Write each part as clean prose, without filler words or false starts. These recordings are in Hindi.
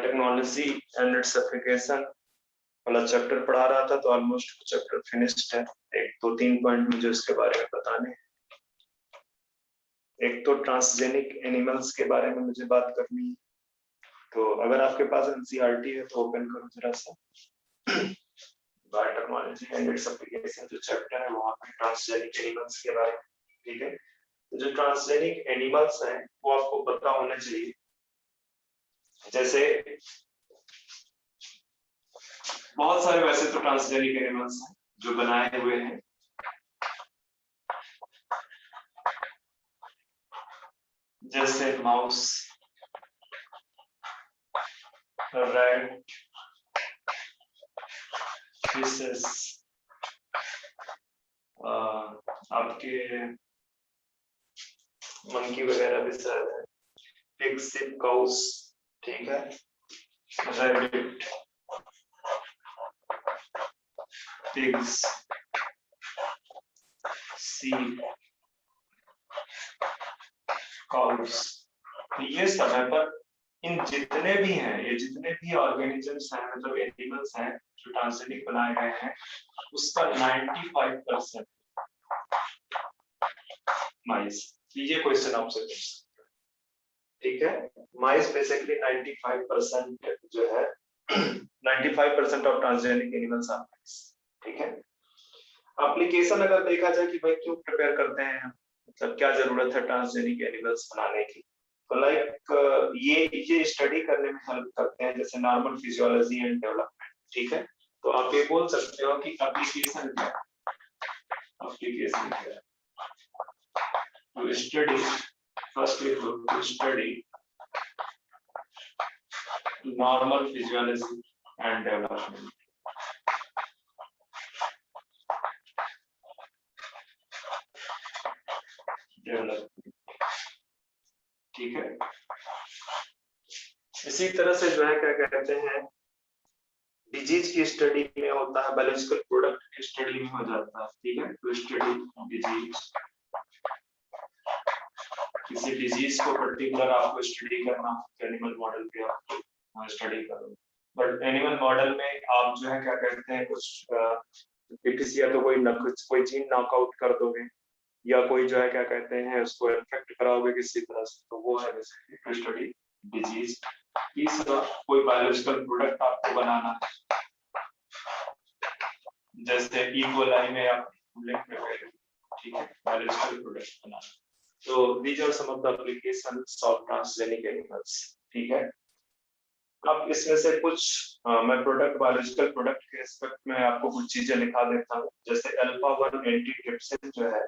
बायोटेक्नोलॉजी एंड इट्स एप्लीकेशन वाला चैप्टर पढ़ा रहा था, तो ऑलमोस्ट चैप्टर फिनिश्ड है। एक दो तीन पॉइंट मुझे उसके बारे में बताने हैं। एक तो ट्रांसजेनिक एनिमल्स के बारे में मुझे बात करनी है। तो अगर आपके पास एनसीईआरटी है तो ओपन करो जरा सा। बायोटेक्नोलॉजी एंड इट्स एप्लीकेशन जो चैप्टर है वहां पे ट्रांसजेनिक एनिमल्स के बारे में, ठीक है। तो जो ट्रांसजेनिक एनिमल्स हैं वो आपको पता होना चाहिए। जैसे बहुत सारे वैसे तो ट्रांसजेनिक एनिमल्स हैं जो बनाए हुए हैं, जैसे माउस, रैट, फिशेस, आपके मंकी वगैरह भी शायद है, पिग्स, काउस, ठीक है, रैबिट, पिग्स, शीप, काउस, ये सब है। पर इन जितने भी हैं, ये जितने भी ऑर्गेनिजम्स हैं, मतलब एनिमल्स हैं जो ट्रांसजेनिक बनाए गए हैं, उसका 95% माइस। ये क्वेश्चन आपसे पूछ सकते हैं, ठीक है। माइस बेसिकली 95% जो है 95% ऑफ ट्रांसजेनिक एनिमल्स आर माइस, ठीक है। एप्लीकेशन अगर देखा जाए कि भाई क्यों प्रिपेयर करते हैं, मतलब क्या जरूरत है ट्रांसजेनिक एनिमल्स बनाने की, तो लाइक ये स्टडी करने में हेल्प करते हैं, जैसे नॉर्मल फिजियोलॉजी एंड डेवलपमेंट, ठीक है। तो आप ये बोल सकते हो कि एप्लीकेशन क्या है, एप्लीकेशन क्या है, to study, firstly to study normal physiology and development. ठीक है। इसी तरह से जो है क्या कहते हैं, डिजीज की स्टडी में होता है, बायोलॉजिकल प्रोडक्ट की स्टडी में हो जाता है, ठीक है। तो स्टडी डिजीज, किसी डिजीज को पर्टिकुलर आपको स्टडी करना, एनिमल मॉडल पे आप स्टडी करो। बट एनिमल मॉडल में आप जो है क्या कहते हैं, कुछ या तो कोई जीन नॉकआउट कर दोगे, या कोई जो है क्या कहते हैं उसको इन्फेक्ट कराओगे किसी तरह से, तो वो है बेसिकली स्टडी डिजीज। तीसरा, कोई बायोलॉजिकल प्रोडक्ट आपको बनाना है, जैसे ई कोलाई में आप ठीक है, बायोलॉजिकल प्रोडक्ट बनाना। तो these are some of the applications of transgenic animals, ठीक है। अब इसमें से कुछ मैं प्रोडक्ट, बायोलॉजिकल प्रोडक्ट के रिस्पेक्ट में आपको कुछ चीजें लिखा देता हूँ। जैसे अल्फा-1 एंटीट्रिप्सिन जो है,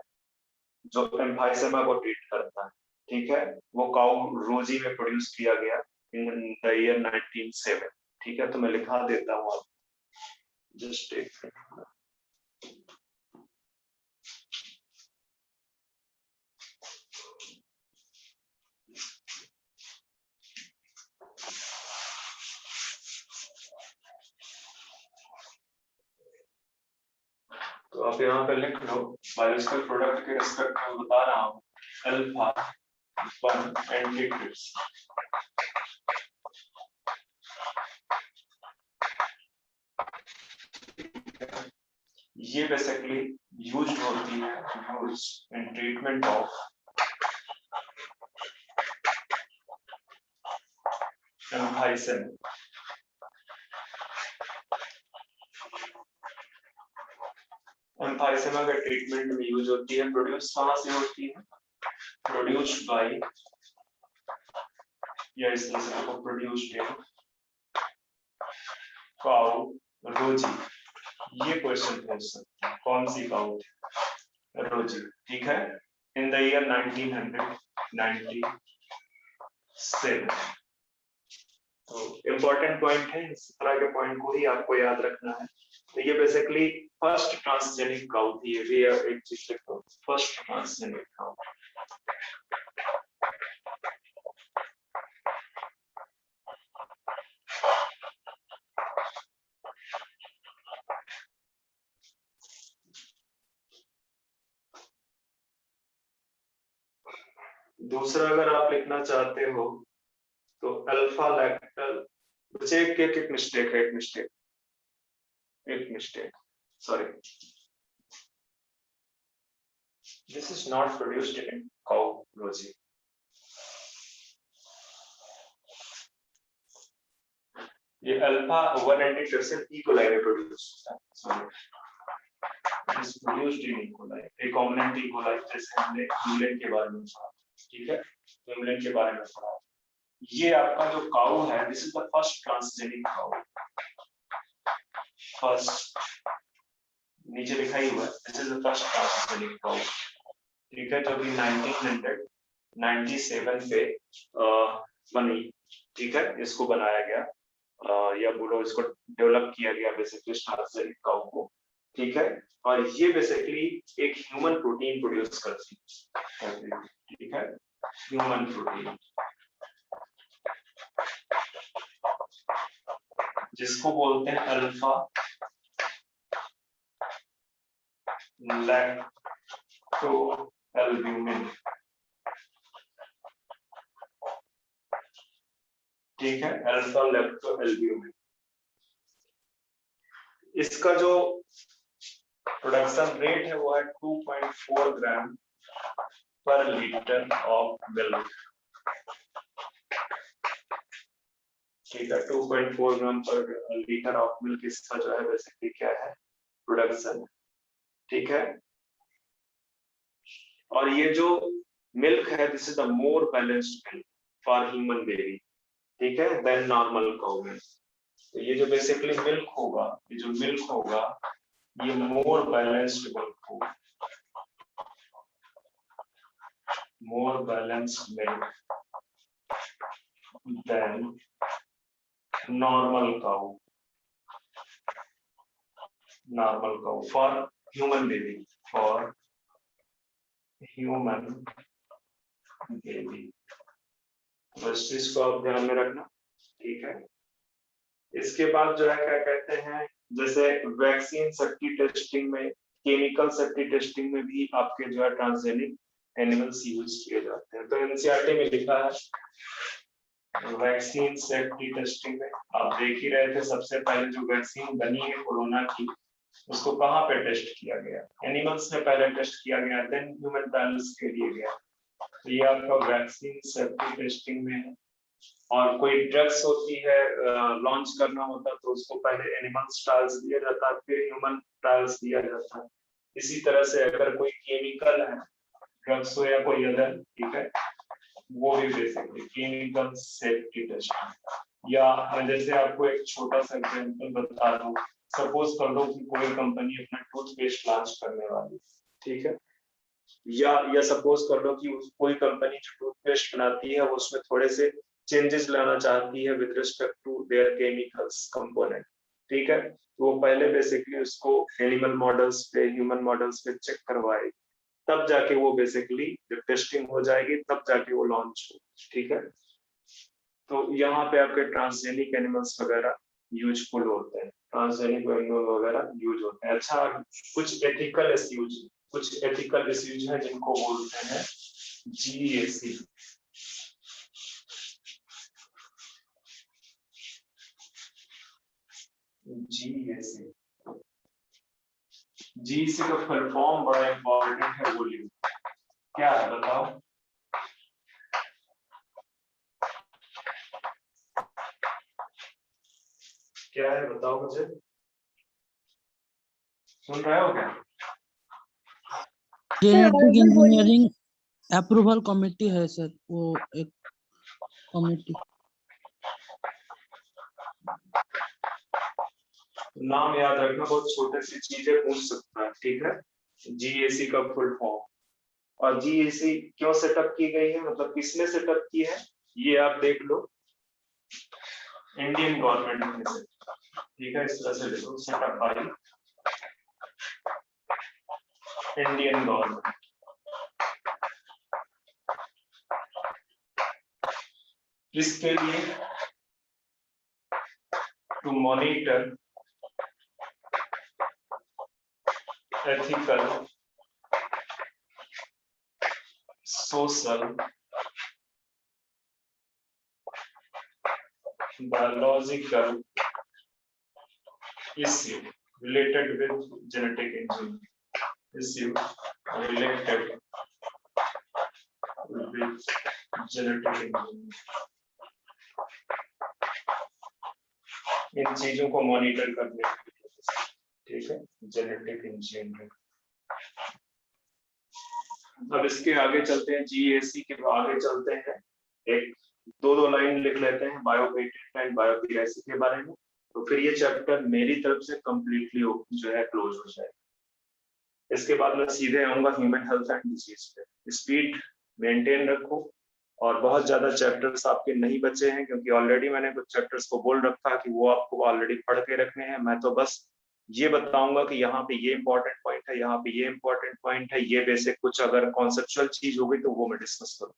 जो एम्फाइसेमा को ट्रीट करता है, ठीक है, वो काउ रोजी में प्रोड्यूस किया गया इन द ईयर 1907, ठीक है। तो मैं लिखा देता हूँ, आप जस्ट एक तो आप यहाँ पे लिख लो, बायोलॉजिकल प्रोडक्ट के रिस्पेक्ट में बता रहा हूँ, अल्फा-1 एंटीट्रिप्सिन, ये बेसिकली यूज होती है in treatment of emphysema. Emphysema के ट्रीटमेंट में यूज होती है। प्रोड्यूस कहाँ से होती है, प्रोड्यूस्ड बाय, या इस तरह से आपको प्रोड्यूस्ड इन काउ रोजी। ये क्वेश्चन पूछ सकते हैं, कौन सी काउ रोजी, ठीक है, इन द ईयर 1997। तो इम्पोर्टेंट पॉइंट है, इस तरह के पॉइंट को ही आपको याद रखना है। तो ये बेसिकली फर्स्ट ट्रांसजेनिक काउ थी, ये एक चीज लिखो, फर्स्ट ट्रांसजेनिक काउ। दूसरा अगर आप लिखना चाहते हो तो अल्फा लैक्टल एक mistake sorry, this is not produced in cow logic. ये अल्फा 190% E. coli में प्रोड्यूस होता है, sorry, is produced in E. coli, recombinant E. coli, जैसे हमने ह्यूमन के बारे में पढ़ा, ठीक है, ह्यूमन के बारे में पढ़ा। ये आपका जो काऊ है, this is the first transgenic cow, first नीचे लिखा ही हुआ है, this is the first transgenic cow, ठीक है, जो कि 1997 पे बनी, ठीक है, इसको बनाया गया या बोलो इसको डेवलप किया गया बेसिकली ट्रांसजेनिक काऊ को, ठीक है, और ये बेसिकली एक ह्यूमन प्रोटीन प्रोड्यूस करती है, ठीक है, ह्यूमन प्रोटीन, जिसको बोलते हैं अल्फा लैक्टोएल्ब्यूमिन, ठीक है, अल्फा लैक्टोएल्ब्यूमिन। इसका जो प्रोडक्शन रेट है वो है 2.4 ग्राम पर लीटर ऑफ मिल्क, ठीक है, 2.4 ग्राम पर लीटर ऑफ मिल्क इसका जो है बेसिकली क्या है, प्रोडक्शन, ठीक है। और ये जो मिल्क है, this is the more balanced milk for human baby, ठीक है, देन नॉर्मल काऊ मिल्क। तो ये जो बेसिकली मिल्क होगा, ये जो मिल्क होगा, ये मोर बैलेंस्ड मिल्क होगा, more balanced milk than normal cow for human baby, for human baby. बस इसको आप ध्यान में रखना, ठीक है। इसके बाद जो है क्या कहते हैं, जैसे वैक्सीन सेफ्टी टेस्टिंग में, केमिकल सेफ्टी टेस्टिंग में भी आपके जो है ट्रांसजेनिक एनिमल्स यूज किए जाते हैं। तो एनसीईआरटी में लिखा है वैक्सीन सेफ्टी टेस्टिंग में, आप देख ही रहे थे सबसे पहले जो वैक्सीन बनी है कोरोना की, उसको कहाँ पे टेस्ट किया गया, एनिमल्स में पहले टेस्ट किया गया, देन ह्यूमन ट्रायल्स के लिए गया। तो ये आपका वैक्सीन सेफ्टी टेस्टिंग में है। और कोई ड्रग्स होती है, लॉन्च करना होता है, तो उसको पहले एनिमल्स ट्रायल्स दिया जाता है, फिर ह्यूमन ट्रायल्स दिया जाता है। इसी तरह से अगर कोई केमिकल है, ड्रग्स हो या कोई अदर, ठीक है, वो भी बेसिकली केमिकल सेफ्टी टेस्टिंग। या मैं जैसे आपको एक छोटा सा एग्जांपल बता दूं, सपोज कर लो कि कोई कंपनी अपना टूथपेस्ट लॉन्च करने वाली, ठीक है, या सपोज कर लो कि कोई कंपनी जो टूथपेस्ट बनाती है वो उसमें थोड़े से चेंजेस लाना चाहती है with respect to their chemicals component, ठीक है, तो वो पहले बेसिकली उसको एनिमल मॉडल्स पे, ह्यूमन मॉडल्स पे चेक करवाएगी, तब जाके वो बेसिकली जब टेस्टिंग हो जाएगी तब जाके वो लॉन्च हो, ठीक है। तो यहाँ पे आपके ट्रांसजेनिक एनिमल्स वगैरह यूजफुल होते हैं, ट्रांसजेनिक एनिमल वगैरह यूज होते हैं। अच्छा, कुछ एथिकल इश्यूज है जिनको बोलते हैं जीएसी, जीएसी का फुल फॉर्म बड़ा इंपॉर्टेंट है, बोलिए क्या है, बताओ। क्या है बताओ मुझे, सुन रहे हो क्या? जेनेटिक इंजीनियरिंग अप्रूवल कमेटी है सर, वो एक कमेटी। नाम याद रखना, बहुत छोटे सी चीजें पूछ सकता है, ठीक है। जीएसी का फुल फॉर्म, और जीएसी क्यों सेटअप की गई है, मतलब किसने सेटअप की है, ये आप देख लो, इंडियन गवर्नमेंट ने सेटअप, ठीक है, इस तरह से देखो, सेटअप बाय इंडियन गवर्नमेंट। इसके लिए to monitor ethical, social biological issue related with genetic engineering. Issue related with genetic engineering. इन चीजों को मॉनिटर करने के लिए, ठीक है, जेनेटिक इंजीनियरिंग। अब इसके आगे चलते हैं, जीएसी के आगे चलते हैं, एक दो लाइन लिख लेते हैं बायोपेटेंट एंड बायोपीरेसी के बारे में, तो फिर ये चैप्टर मेरी तरफ से कंप्लीटली जो है क्लोज हो जाएगा। इसके बाद मैं सीधे आऊंगा ह्यूमन हेल्थ एंड डिजीज पे। स्पीड मेंटेन रखो, और बहुत ज्यादा चैप्टर्स आपके नहीं बचे हैं, क्योंकि ऑलरेडी मैंने कुछ चैप्टर्स को बोल रखा कि वो आपको ऑलरेडी पढ़ के रखने हैं। मैं तो बस ये बताऊंगा कि यहाँ पे ये इंपॉर्टेंट पॉइंट है, यहाँ पे ये इंपॉर्टेंट पॉइंट है, ये बेसिक कुछ अगर कॉन्सेप्चुअल चीज हो गई तो वो मैं डिस्कस करूँ,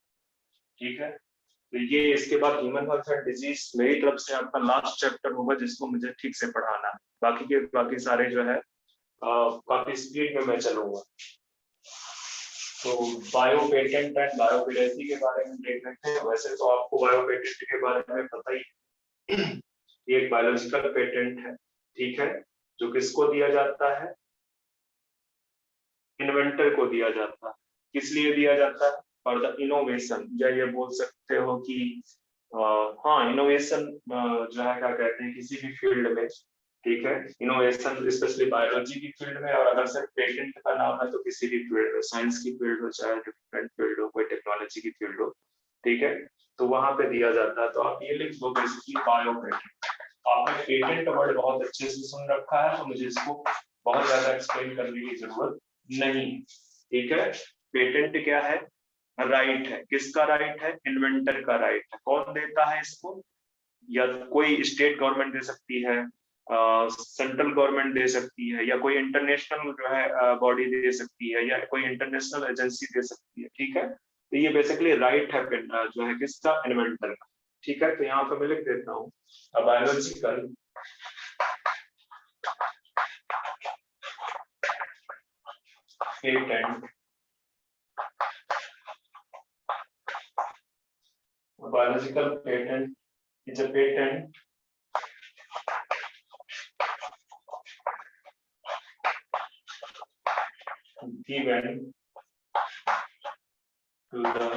ठीक है। तो ये इसके बाद ह्यूमन हेल्थ एंड डिजीज मेरी तरफ से आपका लास्ट चैप्टर होगा, जिसको मुझे ठीक से पढ़ाना है। बाकी सारे जो है काफी स्पीड में मैं चलूंगा। तो बायोपेटेंट एंड बायोपीरेसी के बारे में देख लेते हैं। वैसे तो आपको बायोपेटेंट के बारे में पता ही, ये एक बायोलॉजिकल पेटेंट है, ठीक है, जो किसको दिया जाता है, इन्वेंटर को दिया जाता है। किस लिए दिया जाता है? फॉर द इनोवेशन, या ये बोल सकते हो कि हाँ, इनोवेशन जो है क्या कहते हैं, किसी भी फील्ड में, ठीक है, इनोवेशन स्पेशली बायोलॉजी की फील्ड में, और अगर सिर्फ पेटेंट का नाम है तो किसी भी फील्ड में, साइंस की फील्ड हो चाहे डिफरेंट फील्ड हो, कोई टेक्नोलॉजी की फील्ड हो, ठीक है, तो वहां पे दिया जाता है। तो आप ये लिख दो बेसिकली बायोपेटेंट। आपने पेटेंट वर्ड बहुत अच्छे से सुन रखा है, तो मुझे इसको बहुत ज्यादा एक्सप्लेन करने की जरूरत नहीं, ठीक है। पेटेंट क्या है? राइट है। किसका राइट है? इन्वेंटर का राइट है। कौन देता है इसको? या कोई स्टेट गवर्नमेंट दे सकती है, सेंट्रल गवर्नमेंट दे सकती है, या कोई इंटरनेशनल जो है बॉडी दे सकती है, या कोई इंटरनेशनल एजेंसी दे सकती है, ठीक है। तो ये बेसिकली राइट है जो है किसका? इन्वेंटर का, ठीक है। तो यहाँ पे मैं लिख देता हूँ biological patent, biological patent is a patent given to the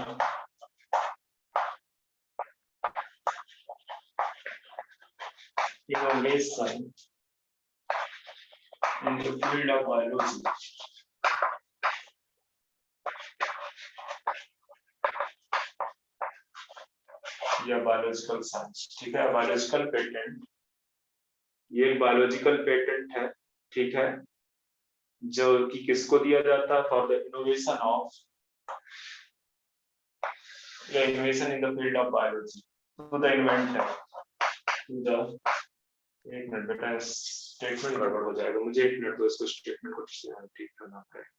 innovation in the field of biology या बायोलॉजिकल साइंस, ठीक है। बायोलॉजिकल पेटेंट, ये एक बायोलॉजिकल पेटेंट है, ठीक है, जो कि किसको दिया जाता है? For the innovation of, the innovation in the field of biology, to the inventor, to the, एक मिनट बेटा, स्टेटमेंट गड़बड़ हो जाएगा, मुझे एक मिनट दो, इसको स्टेटमेंट को ठीक करना पड़ेगा।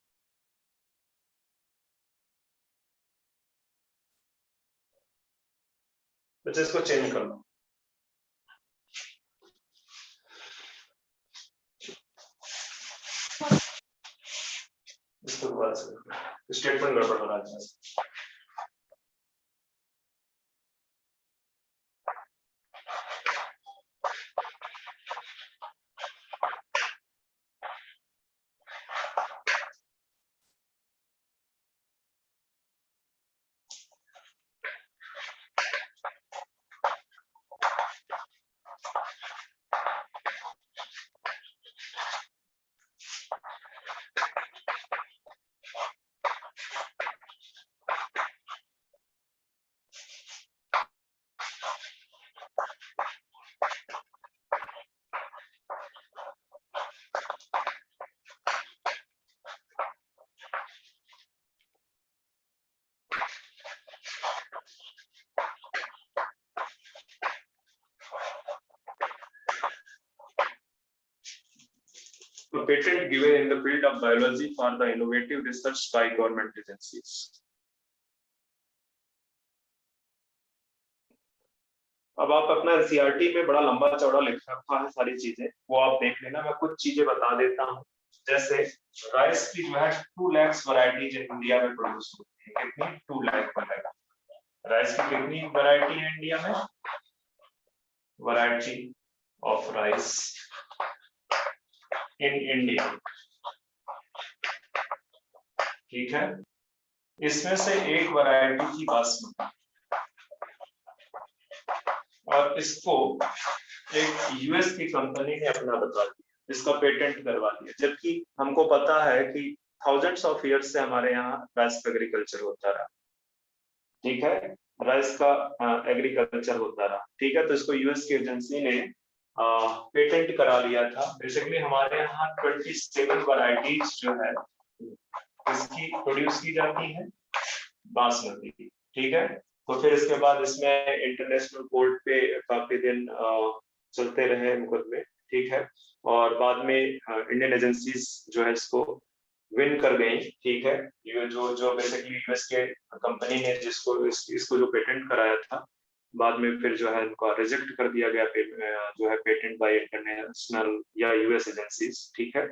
अच्छा, इसको चेंज कर लो। इसको दोबारा से, स्टेटमेंट गड़बड़ हो रहा है। A patent given in the field of biology for the innovative research by government agencies. अब आप अपना एनसीईआरटी में बड़ा लंबा चौड़ा लिख रखा है सारी चीजें, वो आप देख लेना। मैं कुछ चीजें बता देता हूँ, जैसे राइस की जो है 2 लाख वैरायटीज इंडिया में प्रोड्यूस होती है। कितनी? 2 लाख वैरायटी। राइस की कितनी वैरायटी है इंडिया में? Variety of rice in India. ठीक है, इसमें से एक वैरायटी थी बासमती, और इसको एक यूएस की कंपनी ने अपना बता दिया, इसका पेटेंट करवा दिया, जबकि हमको पता है कि थाउजेंड्स ऑफ ईयर्स से हमारे यहाँ राइस एग्रीकल्चर होता रहा। ठीक है, राइस का एग्रीकल्चर होता रहा। ठीक है, तो इसको यूएस की एजेंसी ने पेटेंट करा लिया था। बेसिकली हमारे यहाँ 27 वैरायटीज जो है इसकी प्रोड्यूस की जाती है, बासमती की। ठीक है, तो फिर इसके बाद इसमें इंटरनेशनल कोर्ट पे काफी दिन चलते रहे मुकदमे। ठीक है, और बाद में इंडियन एजेंसीज जो है इसको विन कर गई। ठीक है, ये जो बेसिकली यूएस के कंपनी ने जिसको इसको जो पेटेंट कराया था, बाद में फिर जो है इनका रिजेक्ट कर दिया गया जो है पेटेंट बाय इंटरनेशनल या यूएस एजेंसीज। ठीक है,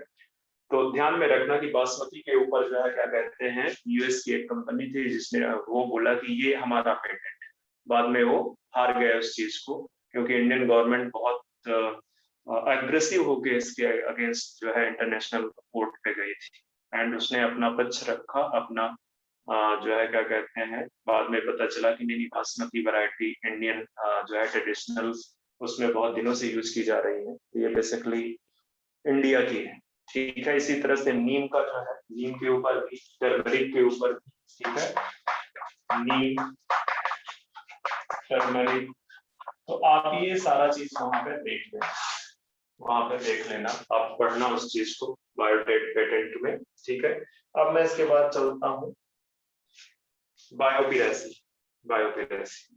तो ध्यान में रखना कि बासमती के ऊपर जो है क्या कहते हैं, यूएस की एक कंपनी थी जिसने वो बोला कि ये हमारा पेटेंट, बाद में वो हार गए उस चीज को, क्योंकि इंडियन गवर्नमेंट बहुत एग्रेसिव होके इसके अगेंस्ट जो है इंटरनेशनल कोर्ट पे गई थी, एंड उसने अपना पक्ष रखा, अपना जो है क्या कहते हैं, बाद में पता चला कि नहीं, बासमती वैरायटी इंडियन जो है ट्रेडिशनल उसमें बहुत दिनों से यूज की जा रही है, ये बेसिकली इंडिया की है। ठीक है, इसी तरह से नीम का जो है, नीम के ऊपर भी, टर्मरिक के ऊपर भी। ठीक है, नीम, टर्मरिक, तो आप ये सारा चीज वहां पे देख लेना, वहां पे देख लेना, आप पढ़ना उस चीज को बायोटेक पेटेंट में। ठीक है, अब मैं इसके बाद चलता हूँ बायोपिरेसी। बायोपिरेसी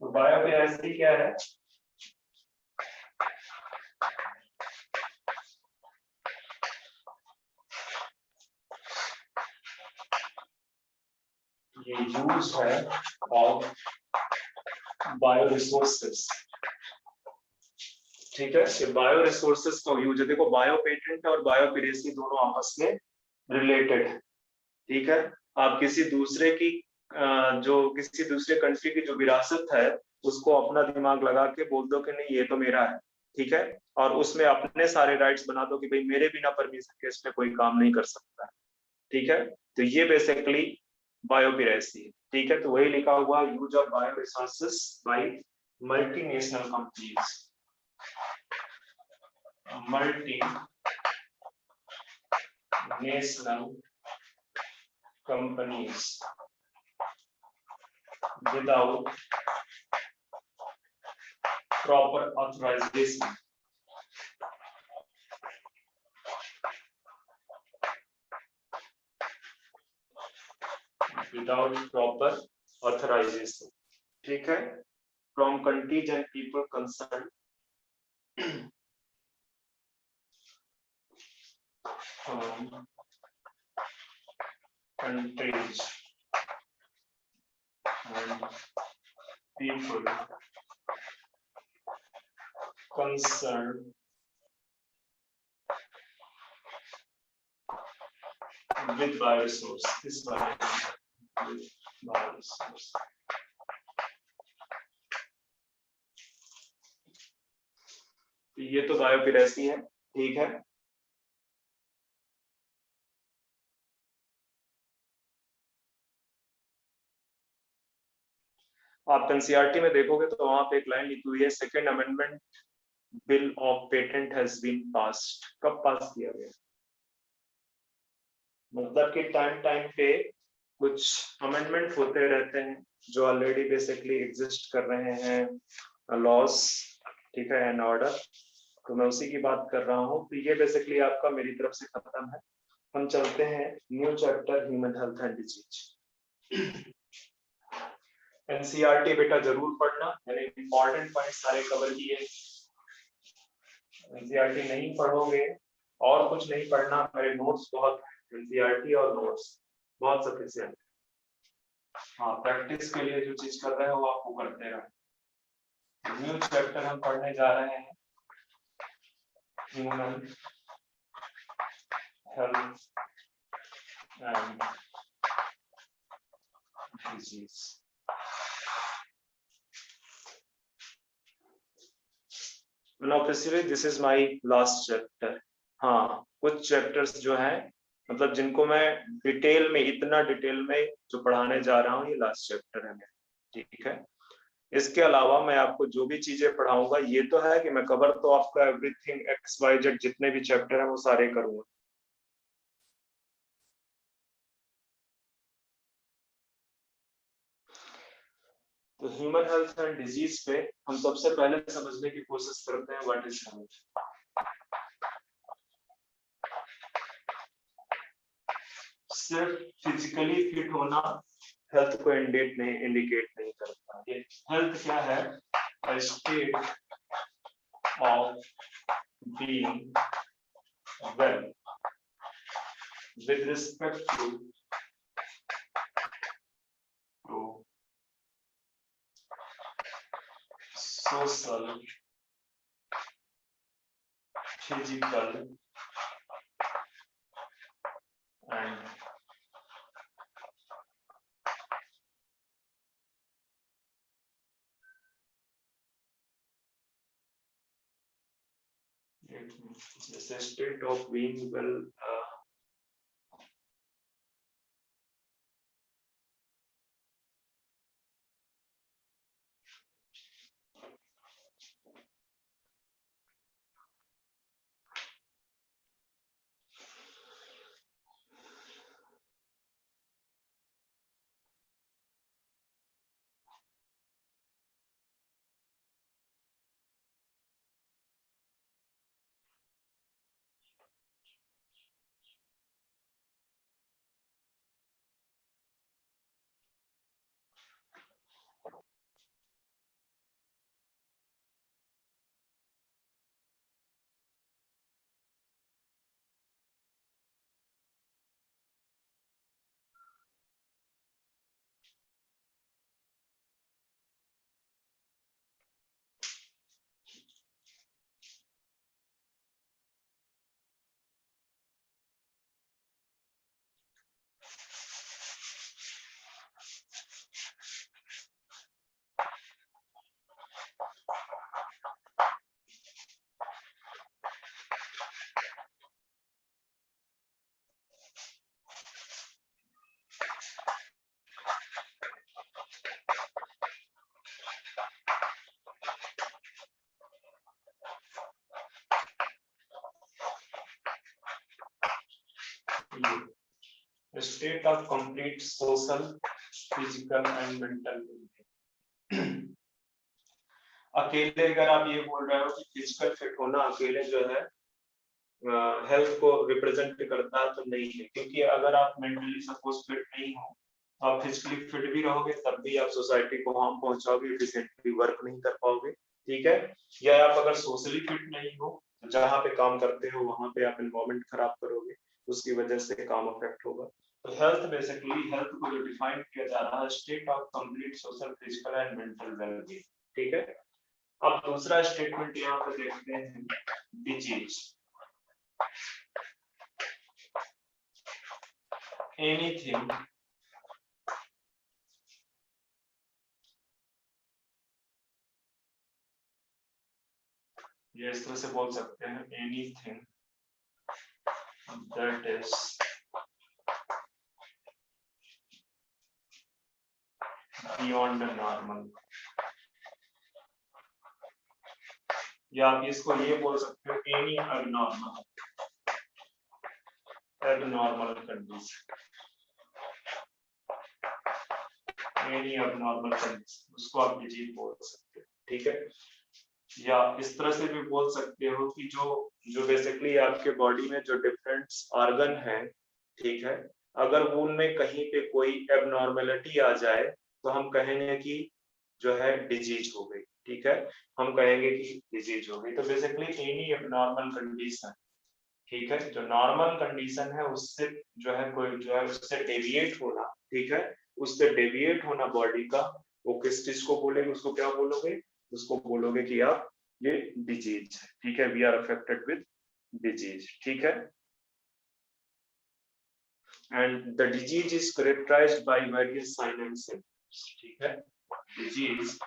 तो बायोपिरेसी क्या है? ये यूज है ऑफ बायो रिसोर्सेस। ठीक है, ये बायो रिसोर्सेस का यूज है। देखो, बायो पेटेंट और बायोपिरेसी दोनों आपस में रिलेटेड है। ठीक है, आप किसी दूसरे की जो किसी दूसरे कंट्री की जो विरासत है उसको अपना दिमाग लगा के बोल दो कि नहीं ये तो मेरा है। ठीक है, और उसमें अपने सारे राइट्स बना दो कि भाई मेरे बिना परमिशन के इसमें कोई काम नहीं कर सकता। ठीक है, तो ये बेसिकली बायोपिरेसी है। ठीक है, तो वही लिखा हुआ use of bio resources by multinational companies, multinational companies without proper authorization. Without proper authorization. ठीक है, from countries and people concerned countries and people concerned with bioresource, this bioresource. ये तो बायोपिरेसी है। ठीक है, आप एनसीईआरटी में देखोगे तो वहां पे एक लाइन लिखी हुई है, second amendment bill of patent has been passed. कब पास किया गया? मतलब कि टाइम टाइम पे कुछ अमेंडमेंट होते रहते हैं जो ऑलरेडी बेसिकली एग्जिस्ट कर रहे हैं लॉस। ठीक है, एंड ऑर्डर, तो मैं उसी की बात कर रहा हूँ। तो ये बेसिकली आपका मेरी तरफ से खत्म है। हम चलते हैं new chapter human health and disease. NCERT बेटा जरूर पढ़ना, मैंने इंपॉर्टेंट पॉइंट सारे कवर किए। एनसीईआरटी नहीं पढ़ोगे और कुछ नहीं पढ़ना, मेरे नोट्स बहुत हैं, एनसीईआरटी और नोट्स बहुत सफिशिएंट। हाँ, प्रैक्टिस के लिए जो चीज कर रहे हो आपको करते रहो। न्यू चैप्टर हम पढ़ने जा रहे हैं human health and disease. Now basically this is my last chapter. हाँ, कुछ चैप्टर्स जो हैं मतलब जिनको मैं डिटेल में इतना डिटेल में जो पढ़ाने जा रहा हूँ ये लास्ट चैप्टर है मेरा, ठीक है। इसके अलावा मैं आपको जो भी चीजें पढ़ाऊंगा ये तो है कि मैं कवर तो आपका एवरीथिंग XYZ जितने भी चैप्टर है वो सारे करूंगा। तो ह्यूमन हेल्थ एंड डिजीज पे हम सबसे पहले समझने की कोशिश करते हैं व्हाट इज हेल्थ। सिर्फ फिजिकली फिट होना हेल्थ को इंडिकेट नहीं करता। ये हेल्थ क्या है? A state of being well with respect to social, physical and it's a state of being well a state of complete social, physical and mental well-being। अकेले अगर आप ये बोल रहे हो कि फिजिकल फिट होना अकेले जो है हेल्थ को रिप्रेजेंट करता है तो नहीं है, क्योंकि अगर आप मेंटली सपोज फिट नहीं हो, आप फिजिकली फिट भी रहोगे तब भी आप सोसाइटी को हार्म पहुंचाओगे, एफिशिएंटली वर्क नहीं कर पाओगे, ठीक है। या आप अगर सोशली फिट नहीं हो तो जहां पे काम करते हो वहां पे आप एनवायरनमेंट खराब करोगे, उसकी वजह से काम अफेक्ट होगा। तो हेल्थ बेसिकली हेल्थ को जो डिफाइन किया जा रहा है state of complete social, physical and mental wellbeing, ठीक है। अब दूसरा स्टेटमेंट यहाँ पे देखते हैं डिजीज। एनीथिंग ये इस तरह से बोल सकते हैं anything that is beyond normal, या आप इसको ये बोल सकते हो any abnormal condition, any abnormal condition उसको आप डिजीज बोल सकते हो, ठीक है। या इस तरह से भी बोल सकते हो कि जो बेसिकली आपके बॉडी में जो डिफरेंट ऑर्गन है, ठीक है, अगर वो उनमें कहीं पे कोई एबनॉर्मेलिटी आ जाए तो हम कहेंगे कि जो है डिजीज हो गई, ठीक है, हम कहेंगे कि डिजीज हो गई। तो बेसिकली एनी एबनॉर्मल कंडीशन, ठीक है, जो नॉर्मल कंडीशन है उससे जो है कोई जो है उससे डेविएट होना, ठीक है, उससे डेविएट होना बॉडी का, वो किस चीज को बोलेंगे, उसको क्या बोलोगे, उसको बोलोगे कि आप ये डिजीज है, ठीक है, we are affected with disease, ठीक है। and the disease is characterized by various signs and symptoms. ठीक है, disease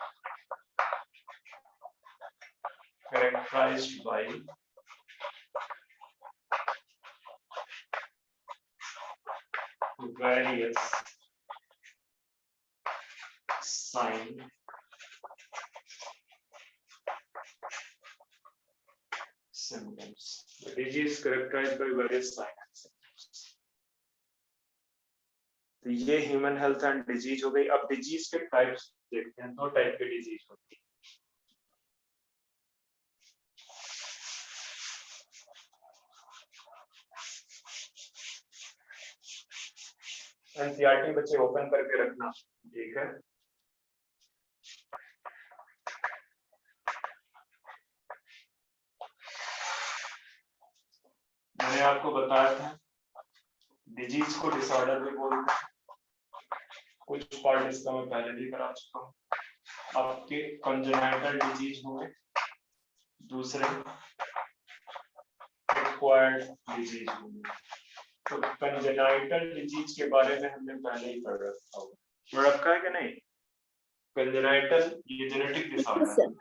characterized by various signs symptoms. The disease is characterized by various signs and symptoms. तो ये ह्यूमन हेल्थ एंड डिजीज हो गई। अब डिजीज के टाइप्स देखते हैं, दो टाइप के डिजीज होती है। एनसीईआरटी बच्चे ओपन करके रखना, ठीक है। मैंने आपको बताया था डिजीज को डिसऑर्डर भी बोलते हैं, कुछ पार्ट इसका मैं पहले भी करा चुका हूँ। आपके कंजेनाइटल डिजीज होंगे, दूसरे एक्वायर्ड डिजीज होंगे। तो कंजेनाइटल डिजीज के बारे में हमने पहले ही पढ़ रखा है कि नहीं? कंजेनाइटल ये जेनेटिक डिसऑर्डर,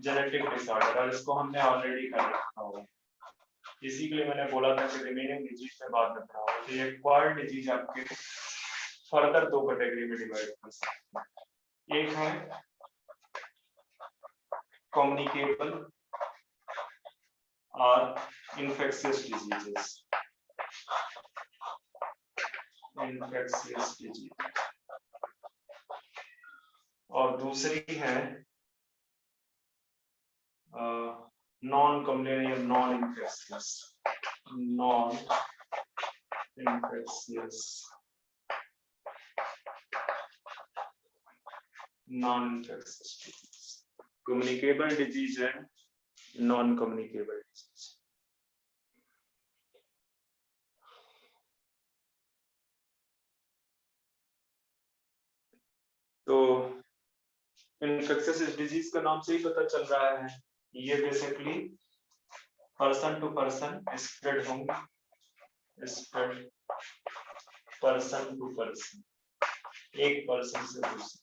जेनेटिक डिसऑर्डर, और इसको हमने ऑलरेडी कर रखा हुआ। इसी के लिए मैंने बोला था कि रिमेनिंग डिजीज में बात करना होगा। तो ये एक्वायर्ड डिजीज आपके फर्दर दो कैटेगरी में डिवाइड कर सकते हैं। एक है कम्युनिकेबल और इन्फेक्शियस डिजीजेस, इन्फेक्शियस डिजीज, और दूसरी है non communicable, non infectious, non infectious, non infectious disease, communicable disease and non communicable disease. तो इन्फेक्शियस डिजीज का नाम से ही पता चल रहा है, ये basically person to person spread होंगे, स्प्रेड पर्सन टू पर्सन, एक पर्सन से दूसरे,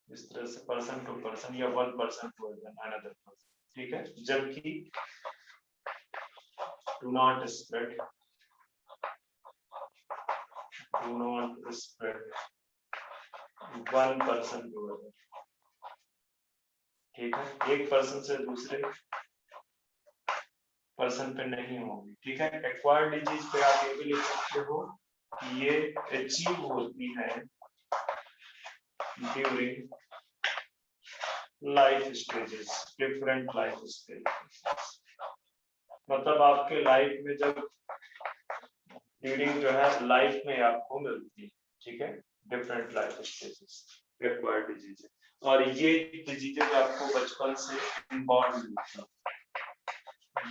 इस तरह से पर्सन टू पर्सन या one person to another person, ठीक है। जबकि do not spread, do not spread one person to other, ठीक है। एक पर्सन से दूसरे पर्सन पे नहीं होगी, ठीक है। एक्वायर्ड डिजीज पे आप ये भी लिख सकते हो कि ये अचीव होती है during life stages, different life stages. मतलब आपके लाइफ में जब ड्यूरिंग जो है लाइफ में आपको मिलती है, ठीक है, different life stages, acquired disease. और ये डिजीजेज आपको बचपन से इनबॉर्न मिलती है,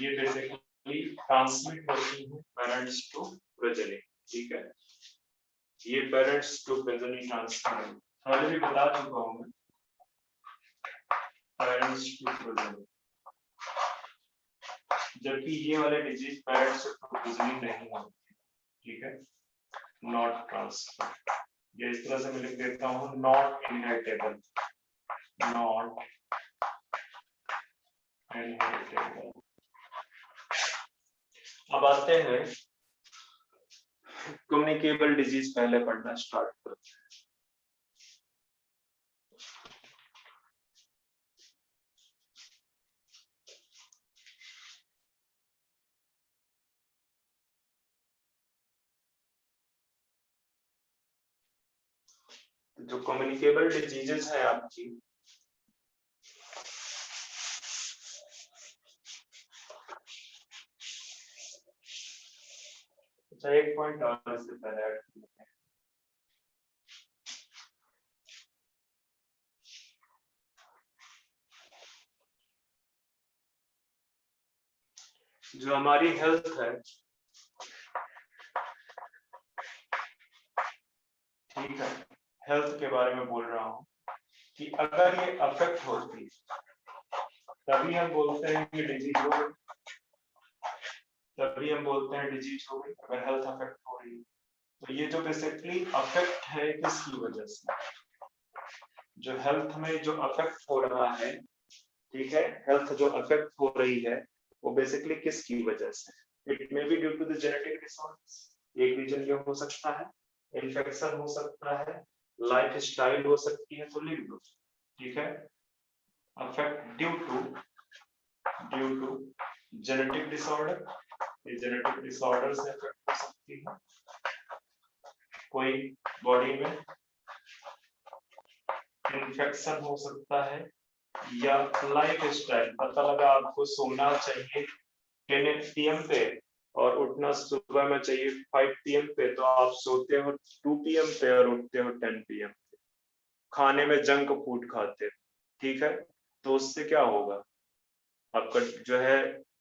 ये बेसिकली ट्रांसमिट होती है पेरेंट्स टू प्रोजेनी, ठीक है। ये पेरेंट्स टू प्रोजेनी ट्रांसमिट, पहले भी बता चुका हूं मैं, पेरेंट्स टू प्रोजेनी। जबकि ये वाले डिजीज पेरेंट्स टू प्रोजेनी नहीं होते, ठीक है, नॉट ट्रांसफर। ये इस तरह से मैं लिख देता हूं, नॉट इनहेरिटेबल, नॉट इनहेरिटेबल। अब आते हैं कम्युनिकेबल डिजीज, पहले पढ़ना स्टार्ट करते हैं। जो कम्युनिकेबल डिजीजेस है आपकी, अच्छा एक पॉइंट और इससे पहले ऐड करते हैं। जो हमारी हेल्थ है, ठीक है, हेल्थ के बारे में बोल रहा हूं कि अगर ये अफेक्ट होती तभी हम बोलते हैं कि डिजीज हो गई। तभी हम बोलते हैं डिजीज हो गई, अगर हेल्थ अफेक्ट हो रही है। तो ये जो बेसिकली अफेक्ट है किसकी वजह से, जो हेल्थ में जो अफेक्ट हो रहा है, ठीक है, हेल्थ जो अफेक्ट हो रही है वो बेसिकली किसकी वजह से, it may be due to the genetic disorders, एक रीजन ये हो सकता है, इन्फेक्शन हो सकता है, लाइफ स्टाइल हो सकती है, तो लिख दो, ठीक है, affect due to genetic disorder, ये जेनेटिक डिसऑर्डर से अफेक्ट हो सकती है कोई बॉडी में, इन्फेक्शन हो सकता है, या लाइफ स्टाइल, पता लगा आपको सोना चाहिए 10 PM पे और उठना सुबह में चाहिए 5 PM पे, तो आप सोते हो 2 PM पे और उठते हो 10 PM पे, खाने में जंक फूड खाते हो, ठीक है, तो उससे क्या होगा, आपका जो है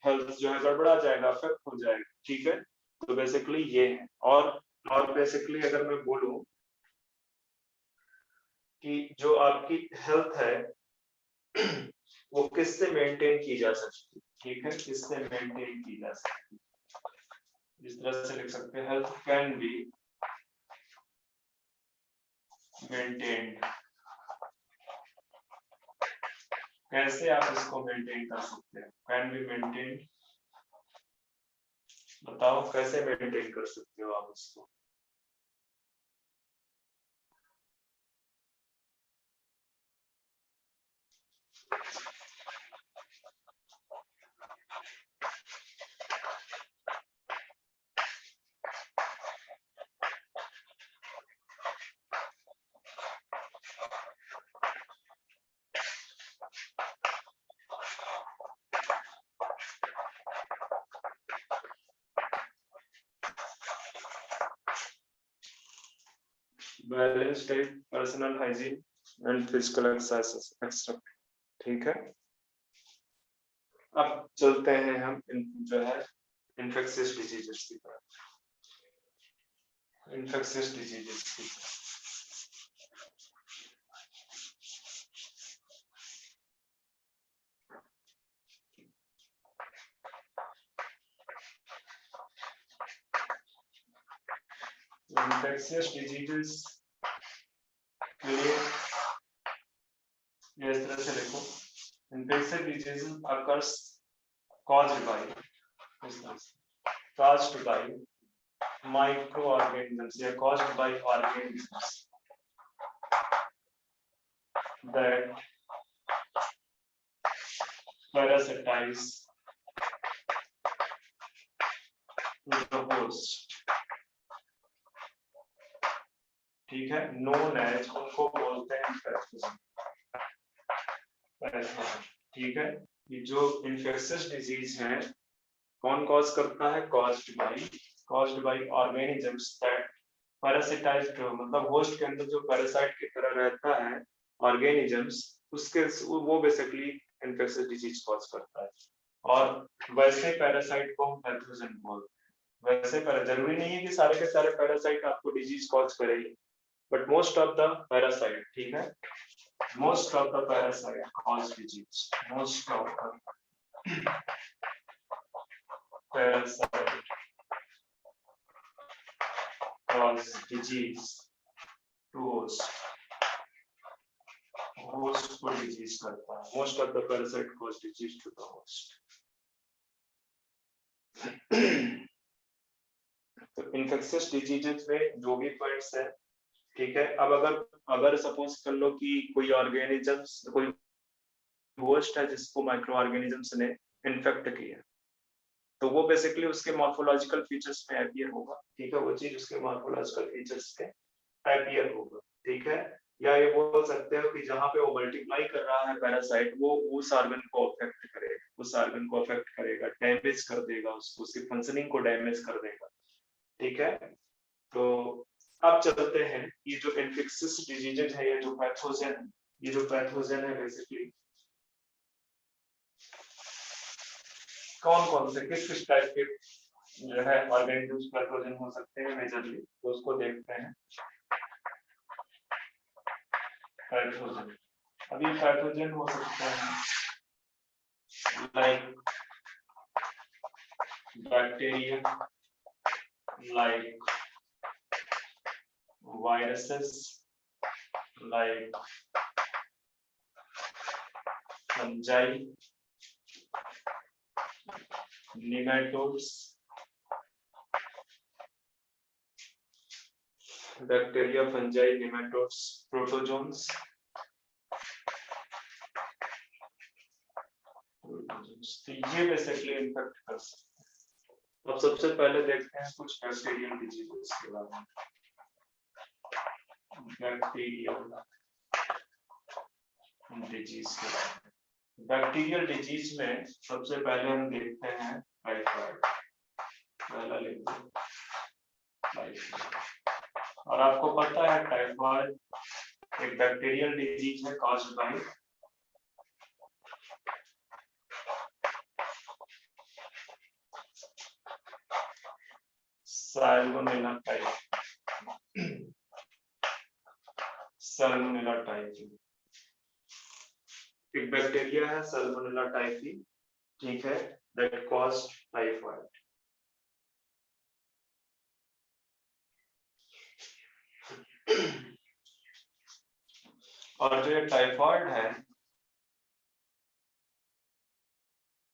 हेल्थ जो है गड़बड़ा जाएगा, अफेक्ट हो जाएगा, ठीक है, तो बेसिकली ये है। और बेसिकली अगर मैं बोलूं कि जो आपकी हेल्थ है वो किससे मेंटेन की जा सकती है, ठीक है, किससे मेंटेन की जा सकती है, इस तरह से लिख सकते हैं, हेल्थ कैन बी मेंटेन्ड, कैसे आप इसको मेंटेन कर सकते हैं, कैन बी मेंटेन्ड, बताओ कैसे मेंटेन कर सकते हो आप इसको, balance diet, personal hygiene and physical exercise extra, ठीक है। अब चलते हैं हम जो है इन्फेक्शियस डिजीजेस की तरफ, इन्फेक्शियस डिजीजेस की तरफ। infectious diseases के लिए इस तरह से लिखो, infectious diseases occurs caused by, इस तरह से caused by microorganisms या caused by organisms that parasitize the host, ठीक है, known as, उनको बोलते हैं पैथोजन, ठीक है, ये जो इन्फेक्शियस डिजीज है कौन कॉज करता है, caused by organisms that parasitize, मतलब होस्ट के अंदर जो पैरासाइट की तरह रहता है ऑर्गेनिजम्स, उसके वो बेसिकली इन्फेक्शियस डिजीज कॉज करता है, और वैसे पैरासाइट को हम पैथोजन बोलते हैं। वैसे जरूरी नहीं है कि सारे के सारे पैरासाइट आपको डिजीज कॉज करेगी, but most of the parasite, ठीक है, most of the parasite cause disease, most of the parasite cause disease to host को disease करता है, most of the parasite cause disease to the host। तो infectious diseases में जो भी पॉइंट्स है, ठीक है, अब अगर सपोज कर लो कि कोई ऑर्गेनिजम्स, कोई होस्ट है जिसको माइक्रो ऑर्गेनिजम्स ने इन्फेक्ट किया, तो वो बेसिकली उसके मॉर्फोलॉजिकल फीचर्स में अपीयर होगा, ठीक है, वो चीज उसके मॉर्फोलॉजिकल फीचर्स के अपीयर होगा, ठीक है, या ये बोल सकते हो कि जहां पे वो मल्टीप्लाई कर रहा है पैरासाइट, वो उस ऑर्गन को अफेक्ट करेगा, उस ऑर्गन को अफेक्ट करेगा, डैमेज कर देगा उसको, उसकी फंक्शनिंग को डैमेज कर देगा, ठीक है। तो अब चलते हैं, ये जो इन्फेक्शियस डिजीजेज है, ये जो पैथोजन है बेसिकली कौन से किस टाइप के जो है ऑर्गेनिजम्स पैथोजन हो सकते हैं मेजरली, तो उसको देखते हैं। पैथोजन, अभी पैथोजन हो सकता है like bacteria like viruses, like fungi, nematodes, bacteria, fungi, nematodes, protozoans, तो ये बेसिकली इन्फेक्ट कर सकते हैं। अब सबसे पहले देखते हैं कुछ बैक्टीरियल डिजीजेस के बारे में। बैक्टीरियल डिजीज के बारे में, बैक्टीरियल डिजीज में सबसे पहले हम देखते हैं टाइफाइड। पहला लिखो टाइफाइड। और आपको पता है टाइफाइड एक बैक्टीरियल डिजीज है caused by Salmonella typhi. Salmonella typhi एक बैक्टीरिया है, सैल्मोनेला टाइफी, ठीक है, दैट कॉज्ड टाइफाइड। और जो ये टाइफाइड है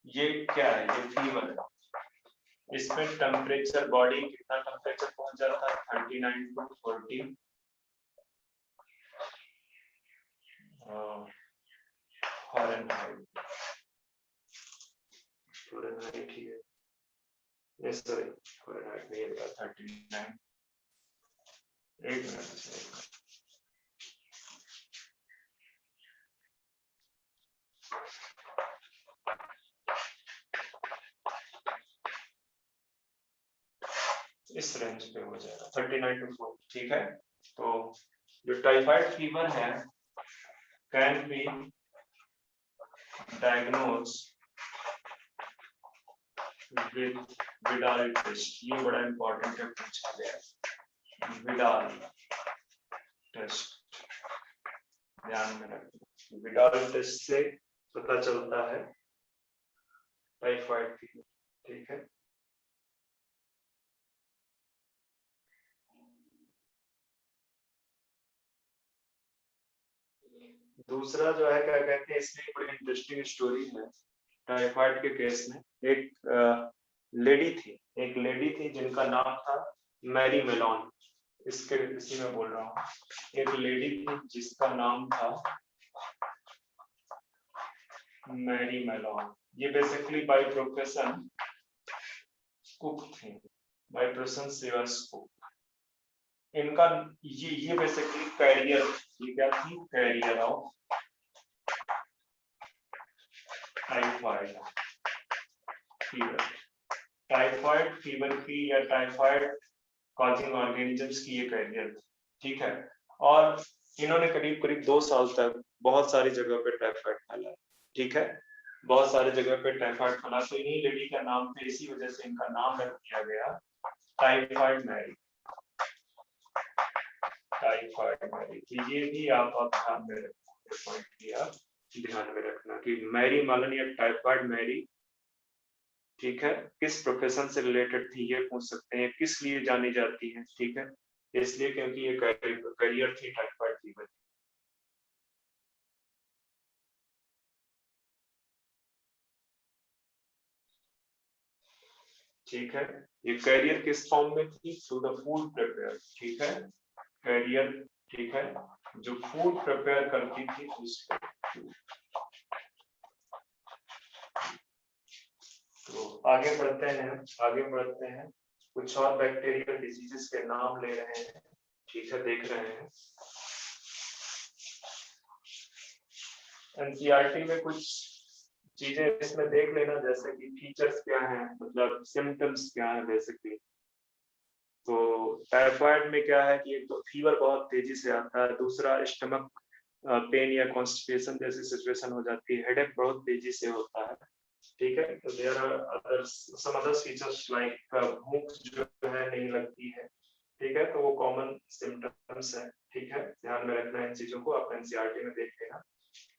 ये क्या है? ये फीवर है। इसमें टेम्परेचर, बॉडी कितना टेम्परेचर पहुंच जाता है? 39 to 40 फ़ारेनहाइट। फ़ारेनहाइट ही है, यस सॉरी फ़ारेनहाइट नहीं है, 39। एक मिनट, इस रेंज पे हो जाएगा 39 to 40, ठीक है। तो जो टाइफाइड फीवर है can be diagnosed with Widal test. ये बड़ा इंपॉर्टेंट है, पूछा गया है विडाल टेस्ट, ध्यान में रखना। विडाल टेस्ट से पता चलता है टाइफाइड फीवर, ठीक है। दूसरा जो है क्या कहते हैं, इसमें बड़ी इंटरेस्टिंग स्टोरी है टाइफाइड के केस में। एक लेडी थी जिनका नाम था मैरी मेलोन। इसी में बोल रहा हूँ, एक लेडी थी जिसका नाम था मैरी मेलोन। ये बेसिकली बाय प्रोफेशन कुक थी, by profession she was cook. इनका ये बेसिकली कैरियर, ये क्या थी? Carrier of typhoid fever. Typhoid fever की या टाइफाइड कॉजिंग ऑर्गेनिजम्स की ये कैरियर, ठीक है। और इन्होंने करीब करीब 2 साल तक बहुत सारी जगह पे टाइफाइड फैला, ठीक है, बहुत सारी जगह पे टाइफाइड फैला। तो इन्हीं लेडी का नाम पे, इसी वजह से इनका नाम रख दिया गया टाइफाइड मैरी। टाइफाइड मैरी, तो ये भी आप ध्यान में रखना, पॉइंट किया ध्यान में रखना कि मैरी मेलोन या टाइफाइड मैरी, ठीक है, किस प्रोफेशन से रिलेटेड थी ये पूछ सकते हैं, किस लिए जानी जाती है, ठीक है, इसलिए क्योंकि ये करियर थी टाइफाइड फीवर। ठीक है, ये कैरियर किस फॉर्म में थी? थ्रू द फूड प्रिपेयर, ठीक है, कैरियर, ठीक है, जो फूड प्रिपेयर करती थी उसको। तो आगे बढ़ते हैं, कुछ और बैक्टीरियल डिजीजेस के नाम ले रहे हैं, ठीक है, देख रहे हैं। एनसीईआरटी में कुछ चीजें इसमें देख लेना, जैसे कि फीचर्स क्या हैं, मतलब सिम्टम्स क्या है बेसिकली। तो टाइफाइड में क्या है कि एक तो फीवर बहुत तेजी से आता है, दूसरा स्टमक पेन या कॉन्स्टिपेशन जैसी सिचुएशन हो जाती है, हेडेक बहुत तेजी से होता है, ठीक है। तो there are other some other features like भूख जो है नहीं लगती है, ठीक है, तो वो कॉमन सिम्टम्स है, ठीक है, ध्यान में रखना इन चीजों को, आप एनसीईआरटी में देख लेना।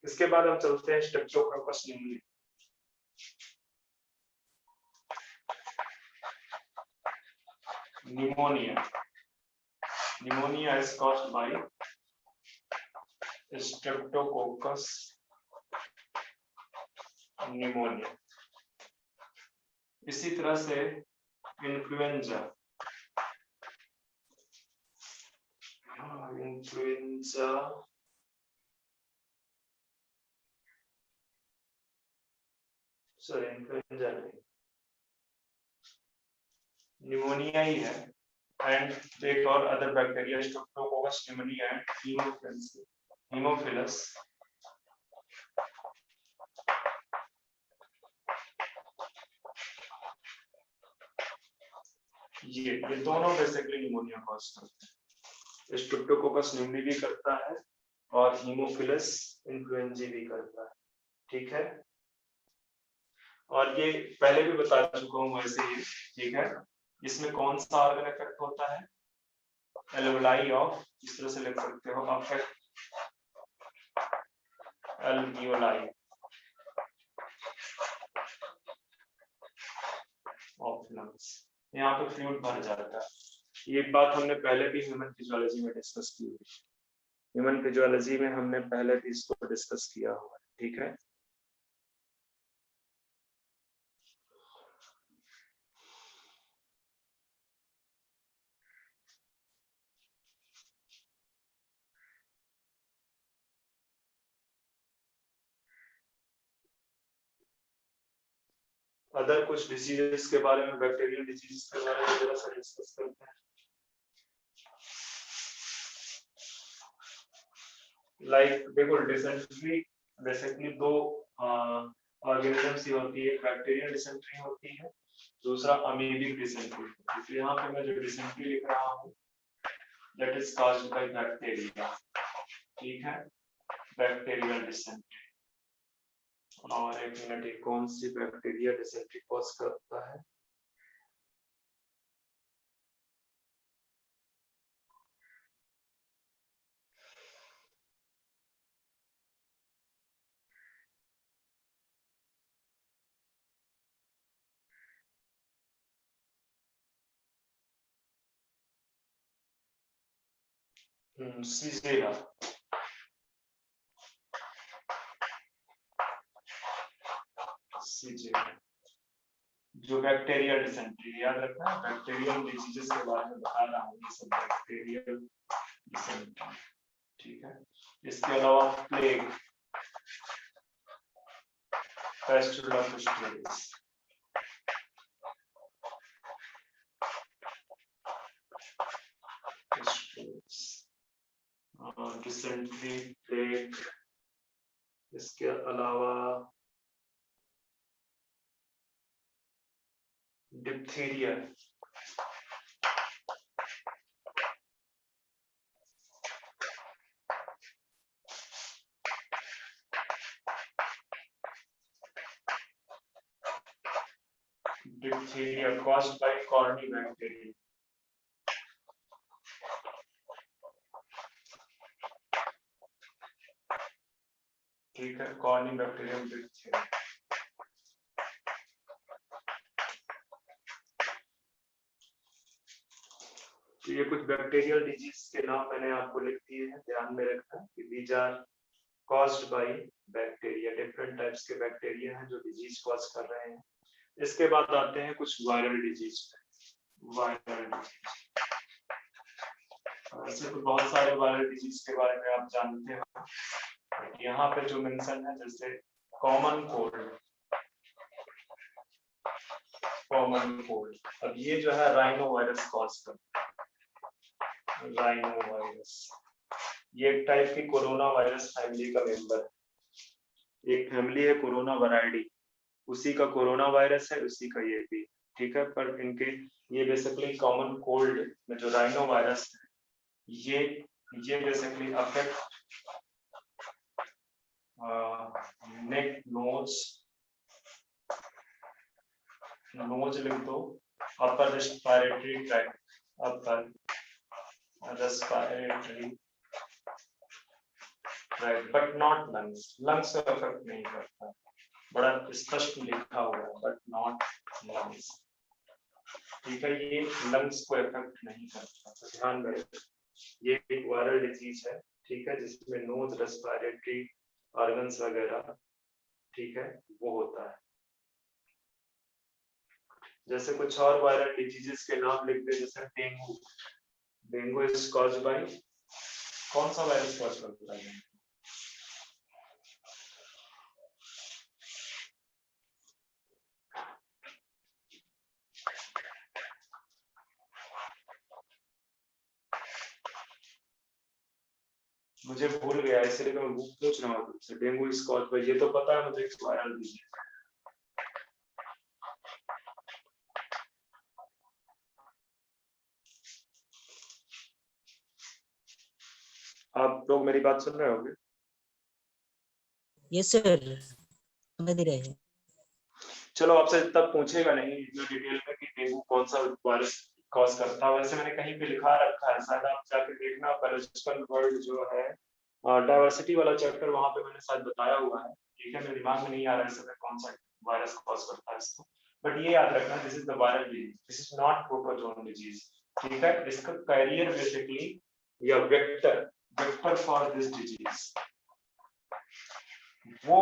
इसके बाद हम चलते हैं Streptococcus pneumonia. Pneumonia is caused by Streptococcus pneumonia. इसी तरह से इन्फ्लुएंजा न्यूमोनिया ही है एंड एक और other bacteria Streptococcus pneumonia and Haemophilus ये दोनों बेसिकली न्यूमोनिया कॉज करते हैं। स्ट्रेप्टोकोकस न्यूमोनिया भी करता है और हीमोफिलस इन्फ्लुएंजा भी करता है, ठीक है। और ये पहले भी बता चुका हूं वैसे ही, ठीक है। इसमें कौन सा ऑर्गन इफेक्ट होता है? एल्वेलाई ऑफ, इस तरह से लिख सकते हो, अफेक्ट एल्वियोलाई ऑफ लंग्स। यहाँ पे फ्लूइड भर जाता है। ये बात हमने पहले भी ह्यूमन फिजियोलॉजी में डिस्कस की हुई। ह्यूमन फिजियोलॉजी में हमने पहले भी इसको डिस्कस किया हुआ है, ठीक है। अदर कुछ डिजीजेस के बारे में, बैक्टीरियल डिजीज के बारे में जरा सा डिस्कस करते हैं। लाइक देखो, डिसेंट्री बेसिकली दो ऑर्गेनिजम्स ही होती है, बैक्टीरियल डिसेंट्री होती है, दूसरा अमीबिक डिसेंट्री। तो यहाँ पे मैं जो डिसेंट्री लिख रहा हूँ that is caused by bacteria, ठीक है, बैक्टीरियल डिसेंट्री। और एक मिनट, ये कौन सी बैक्टीरिया डिसेंट्री कॉज करता है? सीजेरा। सीजेरा जो बैक्टीरियल डिसेंट्री, याद रखना, बैक्टीरियल डिजीजेस के बारे में बता रहा हूँ, ये सब बैक्टीरियल डिसेंट्री, ठीक है। इसके अलावा प्लेग, पेस्टुला पुस्टुलिस, डिसेंट्री, प्लेग, इसके अलावा diphtheria, diphtheria caused by corny bacteria. ठीक है, corny bacterium diphtheria। तो ये कुछ बैक्टीरियल डिजीज के नाम मैंने आपको लिख दिए हैं, ध्यान में रखना कि these are caused by bacteria, different types के बैक्टीरिया हैं जो डिजीज कॉज कर रहे हैं। इसके बाद आते हैं कुछ वायरल डिजीज। वायरल डिजीज, ऐसे तो बहुत सारे वायरल डिजीज के बारे में आप जानते हो। यहाँ पे जो मेंशन है, जैसे कॉमन कोल्ड, कॉमन कोल्ड, अब ये जो है राइनो वायरस कॉज करता है। राइनो वायरस ये एक टाइप की कोरोना वायरस फैमिली का मेंबर है। एक फैमिली है कोरोना वैराइडी, उसी का कोरोना वायरस है, उसी का ये भी, ठीक है। पर इनके ये बेसिकली कॉमन कोल्ड में जो राइनो वायरस है, ये बेसिकली अफेक्ट नेक, नोज लिख दो, upper respiratory tract, upper respiratory tract, but not lungs. Lungs का अफेक्ट नहीं करता, बड़ा स्पष्ट लिखा हुआ है, बट नॉट लंग्स। ठीक है, ये लंग्स को इफेक्ट नहीं करता, तो ध्यान रखें ये एक वायरल डिजीज है, ठीक है, जिसमें नोज रेस्पिरेटरी ऑर्गन्स वगैरह, ठीक है, वो होता है। जैसे कुछ और वायरल डिजीजेस के नाम लिख दे, जैसे dengue, dengue is caused by, कौन सा वायरस कॉज करता है? मुझे भूल गया, इसलिए मैं पूछ रहा हूँ तुमसे, डेंगू इज कॉज्ड बाय, ये तो पता है मुझे, वायरल डिजीज। आप लोग मेरी बात सुन रहे होंगे? यस सर, समझ रहे हैं। चलो आपसे तब पूछेगा नहीं इतना डिटेल में कि डेंगू कौन सा वायरस कॉज करता है, वैसे मैंने कहीं पे लिखा रखा है, शायद आप जाके देखना, बायोलॉजिकल वर्ल्ड जो है डाइवर्सिटी वाला चैप्टर, वहां पे मैंने शायद बताया हुआ है, ठीक है, मेरे दिमाग में नहीं आ रहा है समय कौन सा वायरस कॉज करता है इसको, बट ये याद रखना, this is the viral disease, this is not protozoan disease, ठीक है, इसका कैरियर बेसिकली या वेक्टर फॉर दिस डिजीज वो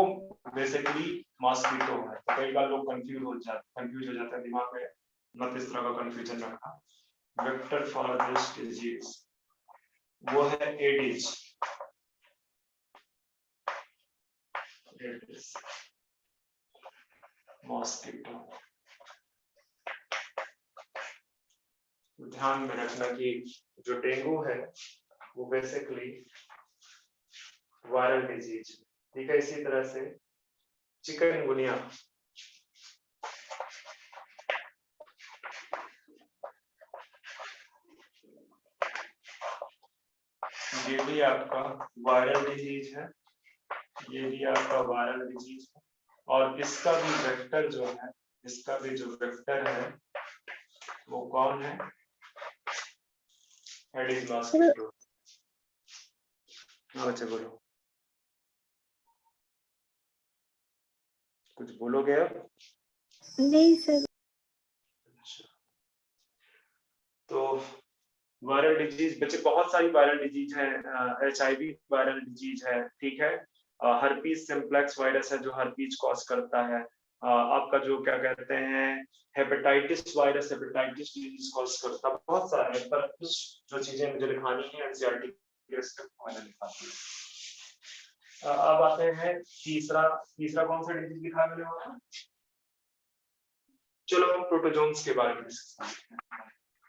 बेसिकली मॉस्किटो है। तो कई बार लोग कंफ्यूज हो जाते हैं दिमाग में, मत इस तरह का कंफ्यूजन रखना। वेक्टर फॉर दिस डिजीज वो है एडिस, मॉस्किटो। ध्यान में रखना कि जो डेंगू है वो बेसिकली वायरल डिजीज, ठीक है, इसी तरह से चिकनगुनिया, ये भी आपका वायरल डिजीज है, ये भी आपका वायरल डिजीज है, और इसका भी वेक्टर जो है, इसका भी जो वेक्टर है वो कौन है? Aedes mosquito. अच्छा बोलो, कुछ बोलोगे अब? नहीं सर। तो वायरल डिजीज बच्चे, बहुत सारी वायरल डिजीज है, HIV वायरल डिजीज है, ठीक है, हर्पीज सिम्प्लेक्स वायरस है जो हर्पीज कॉज करता है, आपका जो क्या कहते हैं hepatitis virus hepatitis disease cause करता है, बहुत सारे, पर कुछ जो चीजें मुझे लिखानी है एनसीईआरटी के स्क्रिप्ट मैंने लिखा दी। अब आते हैं तीसरा कौन सा डिजीज लिखा मैंने वहां? चलो हम प्रोटोजोन्स के बारे में डिस्कस करते हैं।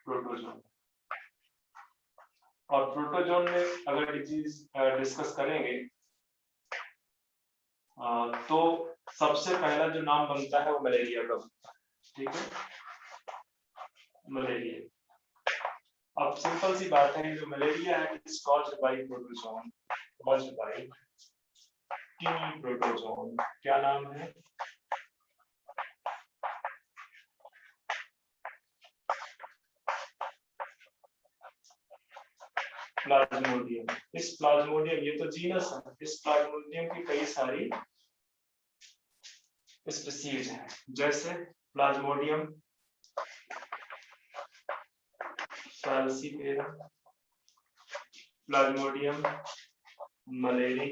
प्रोटोजोन, और प्रोटोजोन में अगर डिजीज डिस्कस करेंगे तो सबसे पहला जो नाम बनता है वो मलेरिया का बनता है, ठीक है, मलेरिया। अब सिंपल सी बात है, जो मलेरिया है is caused by protozoan, caused by T protozoan. क्या नाम है? प्लाज्मोडियम। इस प्लाज्मोडियम, ये तो जीनस है, इस प्लाज्मोडियम की कई सारी स्पीशीज हैं, जैसे Plasmodium falciparum, Plasmodium malariae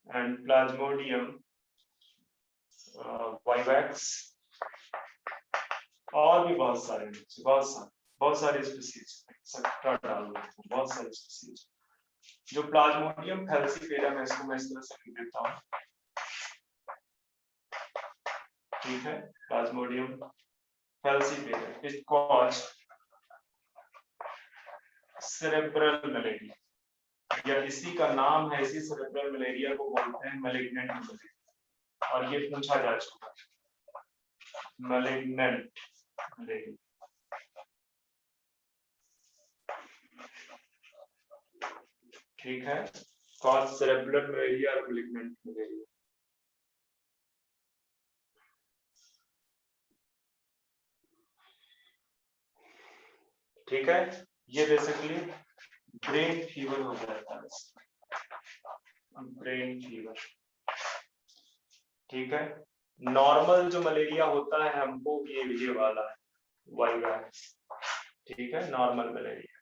and Plasmodium vivax, और भी बहुत सारे स्पीशीज, बहुत सारे स्पीशीज। जो प्लाज्मोडियम फैल्सीपेरम है, इसको मैं इस तरह से लिख देता हूँ, ठीक है, Plasmodium falciparum is caused cerebral malaria, या इसी का नाम है, इसी सेरेब्रल मलेरिया को बोलते हैं मैलिग्नेंट मलेरिया, और ये पूछा जा चुका है, मैलिग्नेंट मलेरिया, ठीक है, कॉज सेरेब्रल मलेरिया और मैलिग्नेंट मलेरिया। ठीक है, ये बेसिकली ब्रेन फीवर हो जाता है, ब्रेन फीवर, ठीक है, नॉर्मल जो मलेरिया होता है हमको ये वाला है वायरस, ठीक है, नॉर्मल मलेरिया।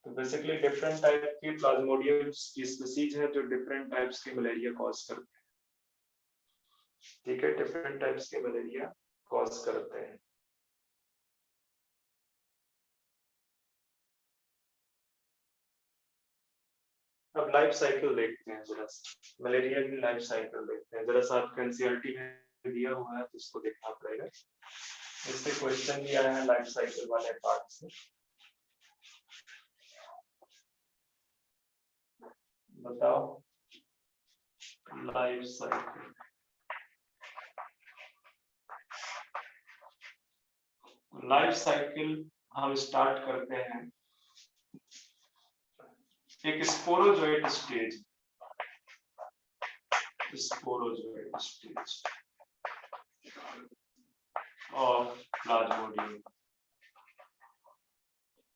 तो बेसिकली डिफरेंट टाइप की प्लाज्मोडियम की स्पीसीज है जो डिफरेंट टाइप्स के मलेरिया कॉज करते हैं, ठीक है, डिफरेंट टाइप्स के मलेरिया कॉज करते हैं। अब लाइफ साइकिल देखते हैं जरा सा, मलेरिया की लाइफ साइकिल देखते हैं जरा सा। आपको एनसीईआरटी में दिया हुआ है तो इसको देखना पड़ेगा। इससे क्वेश्चन भी आया है लाइफ साइकिल वाले पार्ट से। बताओ लाइफ साइकिल। लाइफ साइकिल हम स्टार्ट करते हैं एक sporozoite stage, sporozoite stage of Plasmodium.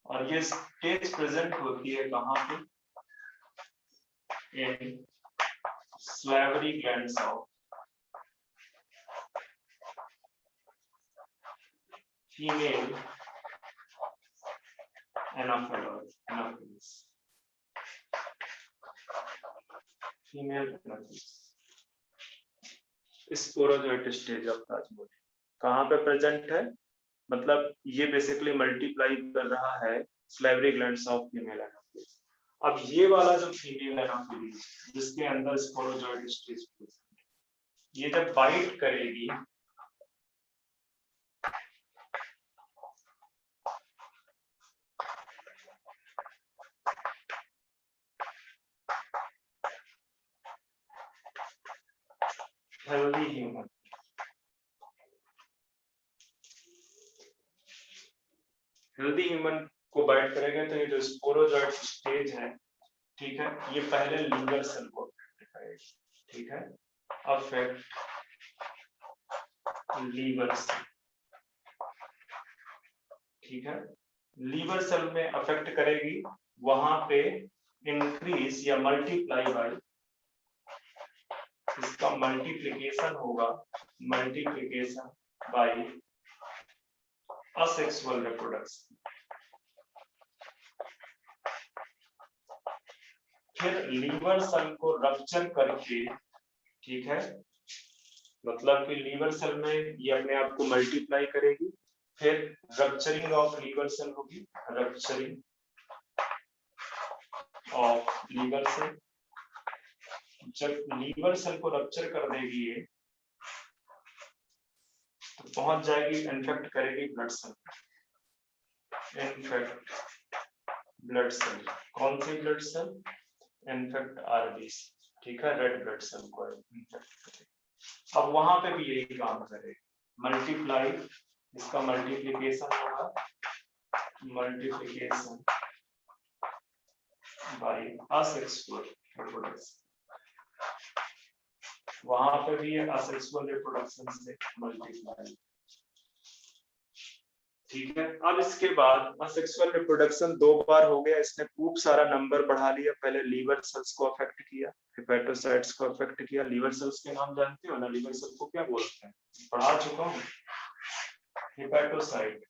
और ये स्टेज प्रेजेंट होती है कहां पे? इन salivary glands of female Anopheles. Female Anopheles. Sporozoite stage of Plasmodium कहाँ पे प्रेजेंट है? मतलब ये बेसिकली मल्टीप्लाई कर रहा है salivary glands of female Anopheles। अब ये वाला जो फीमेल एनाफिलीज जिसके अंदर स्पोरोजोइट स्टेज ये जब बाइट करेगी हेल्दी ह्यूमन, हेल्दी ह्यूमन को बाइट करेगा तो ये जो स्पोरोजोइट स्टेज है, ठीक है, ये पहले लीवर सेल को अफेक्ट करेगी, ठीक है, अफेक्ट लीवर सेल, ठीक है, लीवर सेल में अफेक्ट करेगी, वहां पे इंक्रीज या मल्टीप्लाई बाय, इसका मल्टीप्लिकेशन होगा, मल्टीप्लिकेशन बाय असेक्सुअल रिप्रोडक्शन। फिर लीवर सेल को रप्चर करके, ठीक है, मतलब कि लीवर सेल में ये अपने आप को मल्टीप्लाई करेगी, फिर रप्चरिंग ऑफ लीवर सेल होगी, रप्चरिंग ऑफ लीवर सेल। जब लीवर सेल को रप्चर कर देगी ये तो पहुंच जाएगी, इन्फेक्ट करेगी blood cell, infect blood cell. कौन सी ब्लड सेल? इन्फेक्ट आरबीसी, ठीक है, रेड ब्लड सेल को इन्फेक्ट करेगी। अब वहां पे भी यही काम करेगी, मल्टीप्लाई, इसका मल्टीप्लिकेशन होगा, मल्टीप्लिकेशन बाय असेक्सुअल रिप्रोडक्शन, वहां पे भी ये असेक्सुअल रिप्रोडक्शन से मल्टीप्लाई, ठीक है। अब इसके बाद असेक्सुअल रिप्रोडक्शन 2 बार हो गया, इसने खूब सारा नंबर बढ़ा लिया। पहले लीवर सेल्स को अफेक्ट किया, हेपेटोसाइट्स को अफेक्ट किया। लीवर सेल्स के नाम जानते हो ना, लीवर सेल को क्या बोलते हैं? पढ़ा चुका हूँ, हेपेटोसाइट,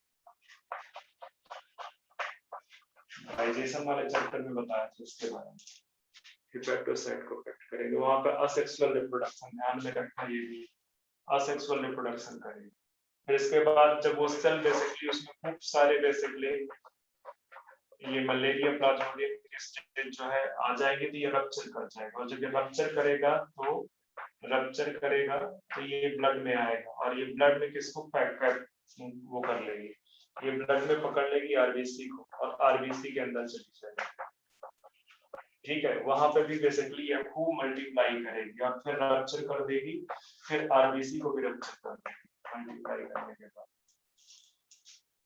डाइजेशन वाले चैप्टर में बताया था इसके बारे में। हेपेटोसाइट को अफेक्ट करेंगे, वहां पर असेक्सुअल रिप्रोडक्शन, ध्यान में रखना, ये भी असेक्सुअल रिप्रोडक्शन करेंगे। फिर इसके बाद जब वो सेल बेसिकली उसमें खूब सारे बेसिकली ये मलेरिया प्लाज्मोडियम स्टेज जो है आ जाएगी तो ये रप्चर कर जाएगा, और जब ये रप्चर करेगा तो ये ब्लड में आएगा, और ये ब्लड में किसको वो कर लेगी, ये ब्लड में पकड़ लेगी आरबीसी को, और आरबीसी के अंदर चली जाएगी, ठीक है। वहां पे भी बेसिकली ये खूब मल्टीप्लाई करेगी और फिर रप्चर कर देगी, फिर आरबीसी को भी रप्चर कर देगी मल्टीप्लाई करने के बाद।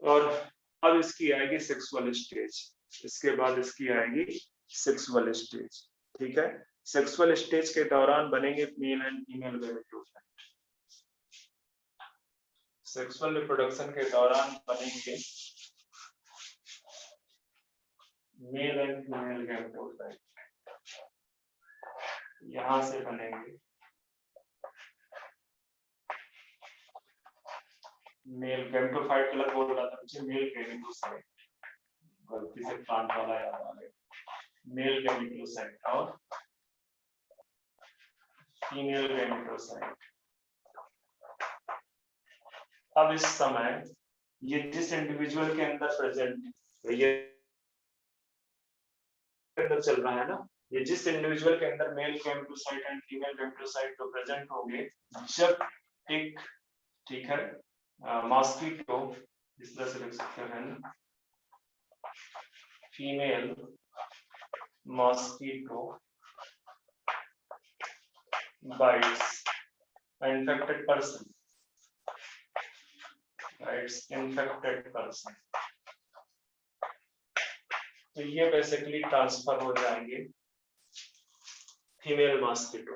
और अब इसकी आएगी सेक्सुअल स्टेज, इसके बाद इसकी आएगी सेक्सुअल स्टेज, ठीक है। सेक्सुअल स्टेज के दौरान बनेंगे male and female gametophyte, sexual reproduction के दौरान बनेंगे मेल एंड फीमेल गैमेटोफाइट, यहां से बनेंगे मेल गैमेटोफाइट गलत बोल रहा था मुझे, मेल गैमेटोसाइट, गलती से प्लांट वाला याद आ गया, मेल गैमेटोसाइट और फीमेल गैमेटोसाइट। अब इस समय ये जिस इंडिविजुअल के अंदर प्रेजेंट है, ये अंदर चल रहा है ना, ये जिस इंडिविजुअल के अंदर male gametocyte and female gametocyte तो प्रेजेंट होंगे, जब एक, ठीक है, मॉस्किटो इस तरह से लिख सकते हैं, female mosquito bites an infected person, bites infected person, तो ये बेसिकली ट्रांसफर हो जाएंगे फीमेल मॉस्किटो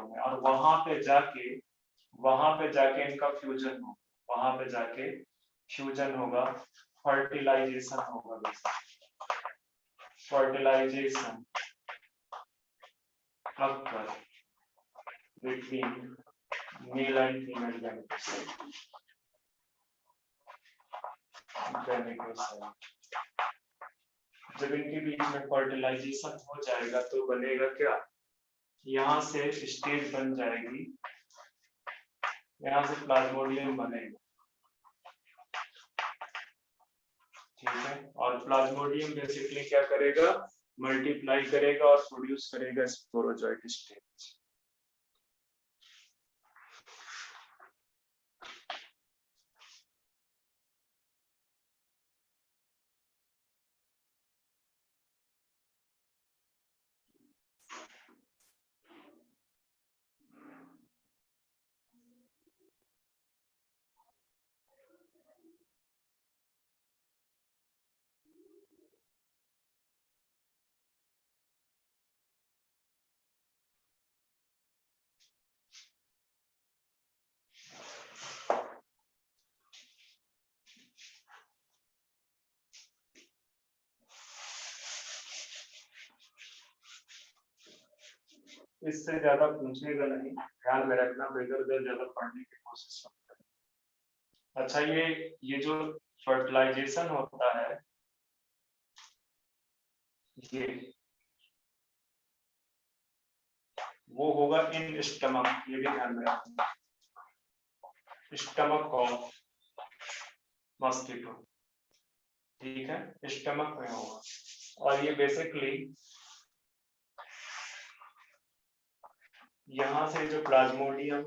में, और वहां पे जाके इनका फ्यूजन होगा, वहां पे जाके फ्यूजन होगा, फर्टिलाइजेशन होगा, fertilisation occur between male and female gametocyte. जब इनके बीच में फर्टिलाइजेशन हो जाएगा तो बनेगा क्या, यहाँ से स्टेज बन जाएगी, यहाँ से प्लाज्मोडियम बनेगा, ठीक है, और प्लाज्मोडियम बेसिकली क्या करेगा, मल्टीप्लाई करेगा और प्रोड्यूस करेगा स्पोरोजोइट स्टेज। इससे ज्यादा पूछेगा नहीं, ध्यान में रखना, बेगर ज्यादा पढ़ने की कोशिश मत करना। अच्छा, ये जो फर्टिलाइजेशन होता है, ये वो होगा इन स्टमक, ये भी ध्यान में रखना, स्टमक ऑफ मॉस्किटो, ठीक है, स्टमक में होगा, और ये बेसिकली यहाँ से जो प्लाज्मोडियम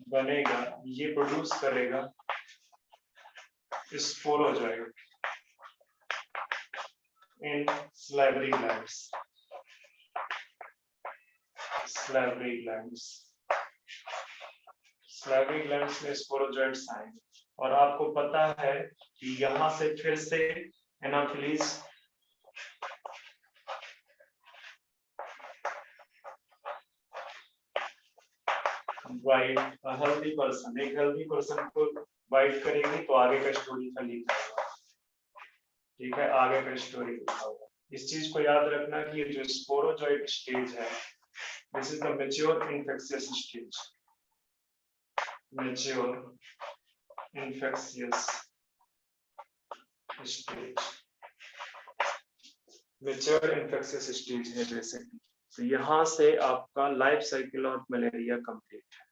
बनेगा ये प्रोड्यूस करेगा स्पोरोजोइट इन स्लैवरी ग्लैंड्स, स्लैवरी ग्लैंड्स में स्पोरोजोइट्स आएंगे, और आपको पता है कि यहाँ से फिर से एनाफिलीज बाइट, हेल्दी पर्सन, एक हेल्दी पर्सन को बाइट करेगी तो आगे का स्टोरी का लिखा होगा, ठीक है, आगे का स्टोरी लिखा होगा। इस चीज को याद रखना कि ये जो स्पोरोजोइट स्टेज है, this is the mature infectious stage, mature infectious stage, mature infectious stage है बेसिकली। तो यहाँ से आपका life cycle of malaria complete है,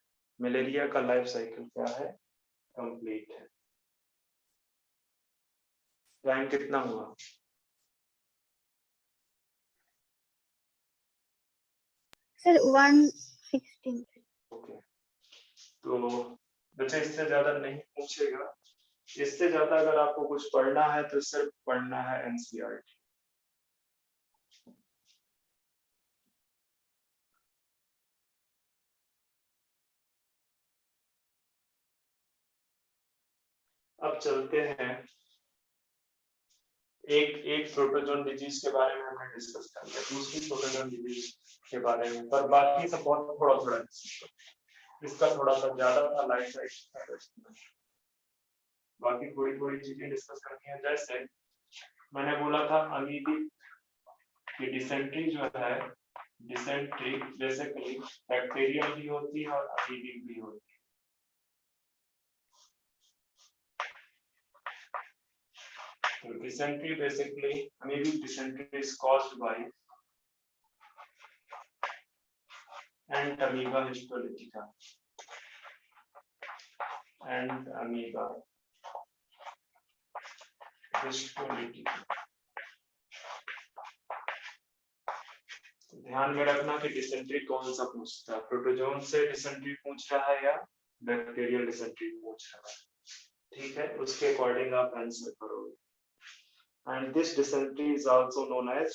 मलेरिया का लाइफ साइकिल क्या है, कंप्लीट है। टाइम कितना हुआ, सर 1:16। ओके, तो बच्चे इससे ज्यादा नहीं पूछेगा, इससे ज्यादा अगर आपको कुछ पढ़ना है तो सिर्फ पढ़ना है एनसीईआरटी। अब चलते हैं, एक प्रोटोजोन डिजीज के बारे में हमने डिस्कस कर लिया, दूसरी प्रोटोजोन डिजीज के बारे में, पर बाकी सब बहुत थोड़ा इसका थोड़ा सा ज्यादा था लाइफ साइकिल, बाकी थोड़ी चीजें डिस्कस करनी है। जैसे मैंने बोला था अमीबी की डिसेंट्री जो है डिसेंट्री बेसिकली बैक्टीरियल भी होती है और अमीबिक भी होती है। तो dysentery basically amoebic dysentery is caused by Entamoeba histolytica and amoeba histolytica। ध्यान में रखना कि डिसेंट्री कौन सा पूछता है, प्रोटोजोन से डिसेंट्री पूछ रहा है या बैक्टीरियल डिसेंट्री पूछ रहा है, ठीक है, उसके अकॉर्डिंग आप आंसर करोगे। And this dysentery is also known as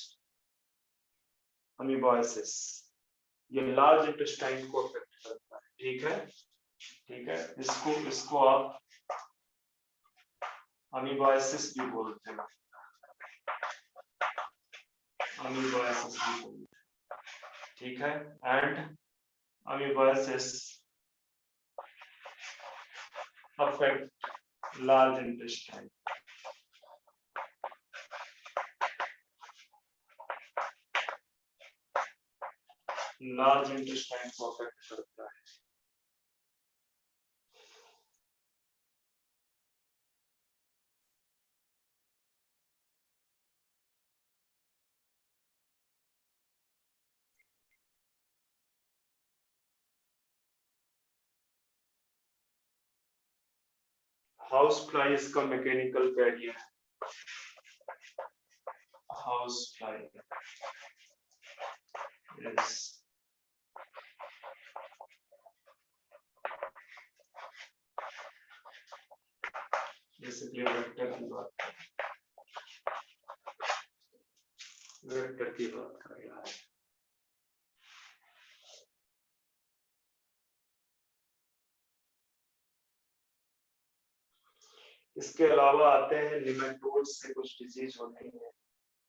amoebiasis. ये लार्ज इंटेस्टाइन को अफेक्ट करता है, ठीक है, ठीक है, इसको आप अमीबोसिस भी बोलते हैं, अमीबोसिस भी बोलते हैं, ठीक है। And अमीबोसिस affect large intestine. Large intestine को अफेक्ट करता है। हाउस फ्लाई इसका मैकेनिकल कैरियर है। House fly is basically vector की बात कर रहा है। इसके अलावा आते हैं निमेटोड्स से कुछ डिजीज होती हैं,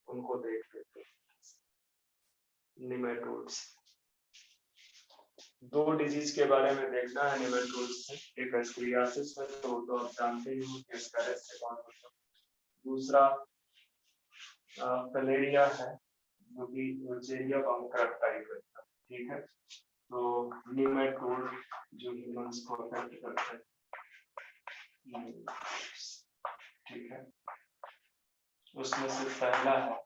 उनको देख लेते हैं। निमेटोड्स, दो डिजीज के बारे में देखना है निमेटोड्स से। एक एस्केरियासिस है, तो आप जानते ही हो कि एस्केरियासिस से कौन होता है। दूसरा फिलेरिया है, जो कि यूजेरिया बाउंकर टाइप है, ठीक है। तो निमेटोड जो ह्यूमंस को अफेक्ट करते हैं, ठीक है, उसमें से पहला है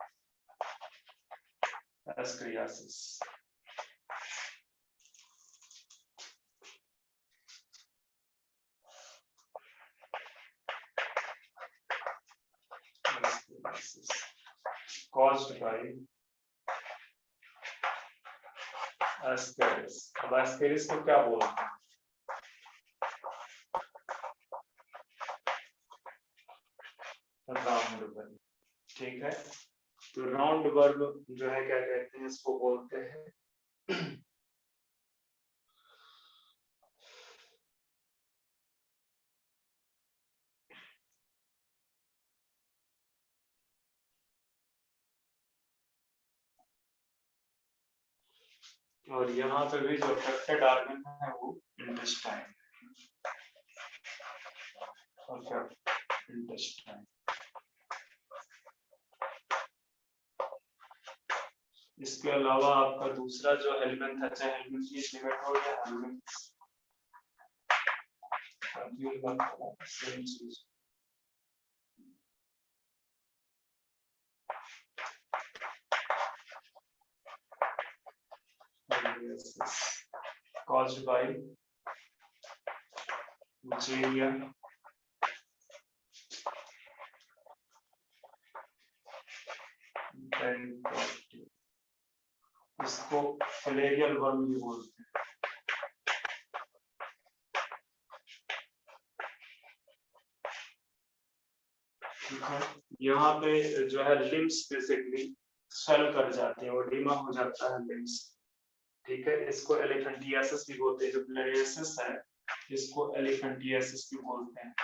एस्केरियासिस। caused by ascaris। अब ascaris को क्या बोलते हैं? राउंड वर्म, ठीक है। तो राउंड वर्म जो है क्या कहते हैं, इसको बोलते हैं और यहाँ पे भी जो अफेक्टेड ऑर्गन है वो इंटेस्टाइन, इंटेस्टाइन। इसके अलावा आपका दूसरा जो एलिमेंट है, चाहे हेलमिंथीज निमेटोड या हेलमिंथ्स, सेम चीज। caused by Wucheria इसको फिलेरियल वर्म भी बोलते हैं। ठीक है, यहाँ पे जो है लिम्स बेसिकली स्वेल कर जाते हैं, ओडिमा हो जाता है लिम्स, ठीक है। इसको एलिफेंटियासिस भी बोलते हैं। जो फिलेरियासिस है इसको एलिफेंटियासिस भी बोलते हैं।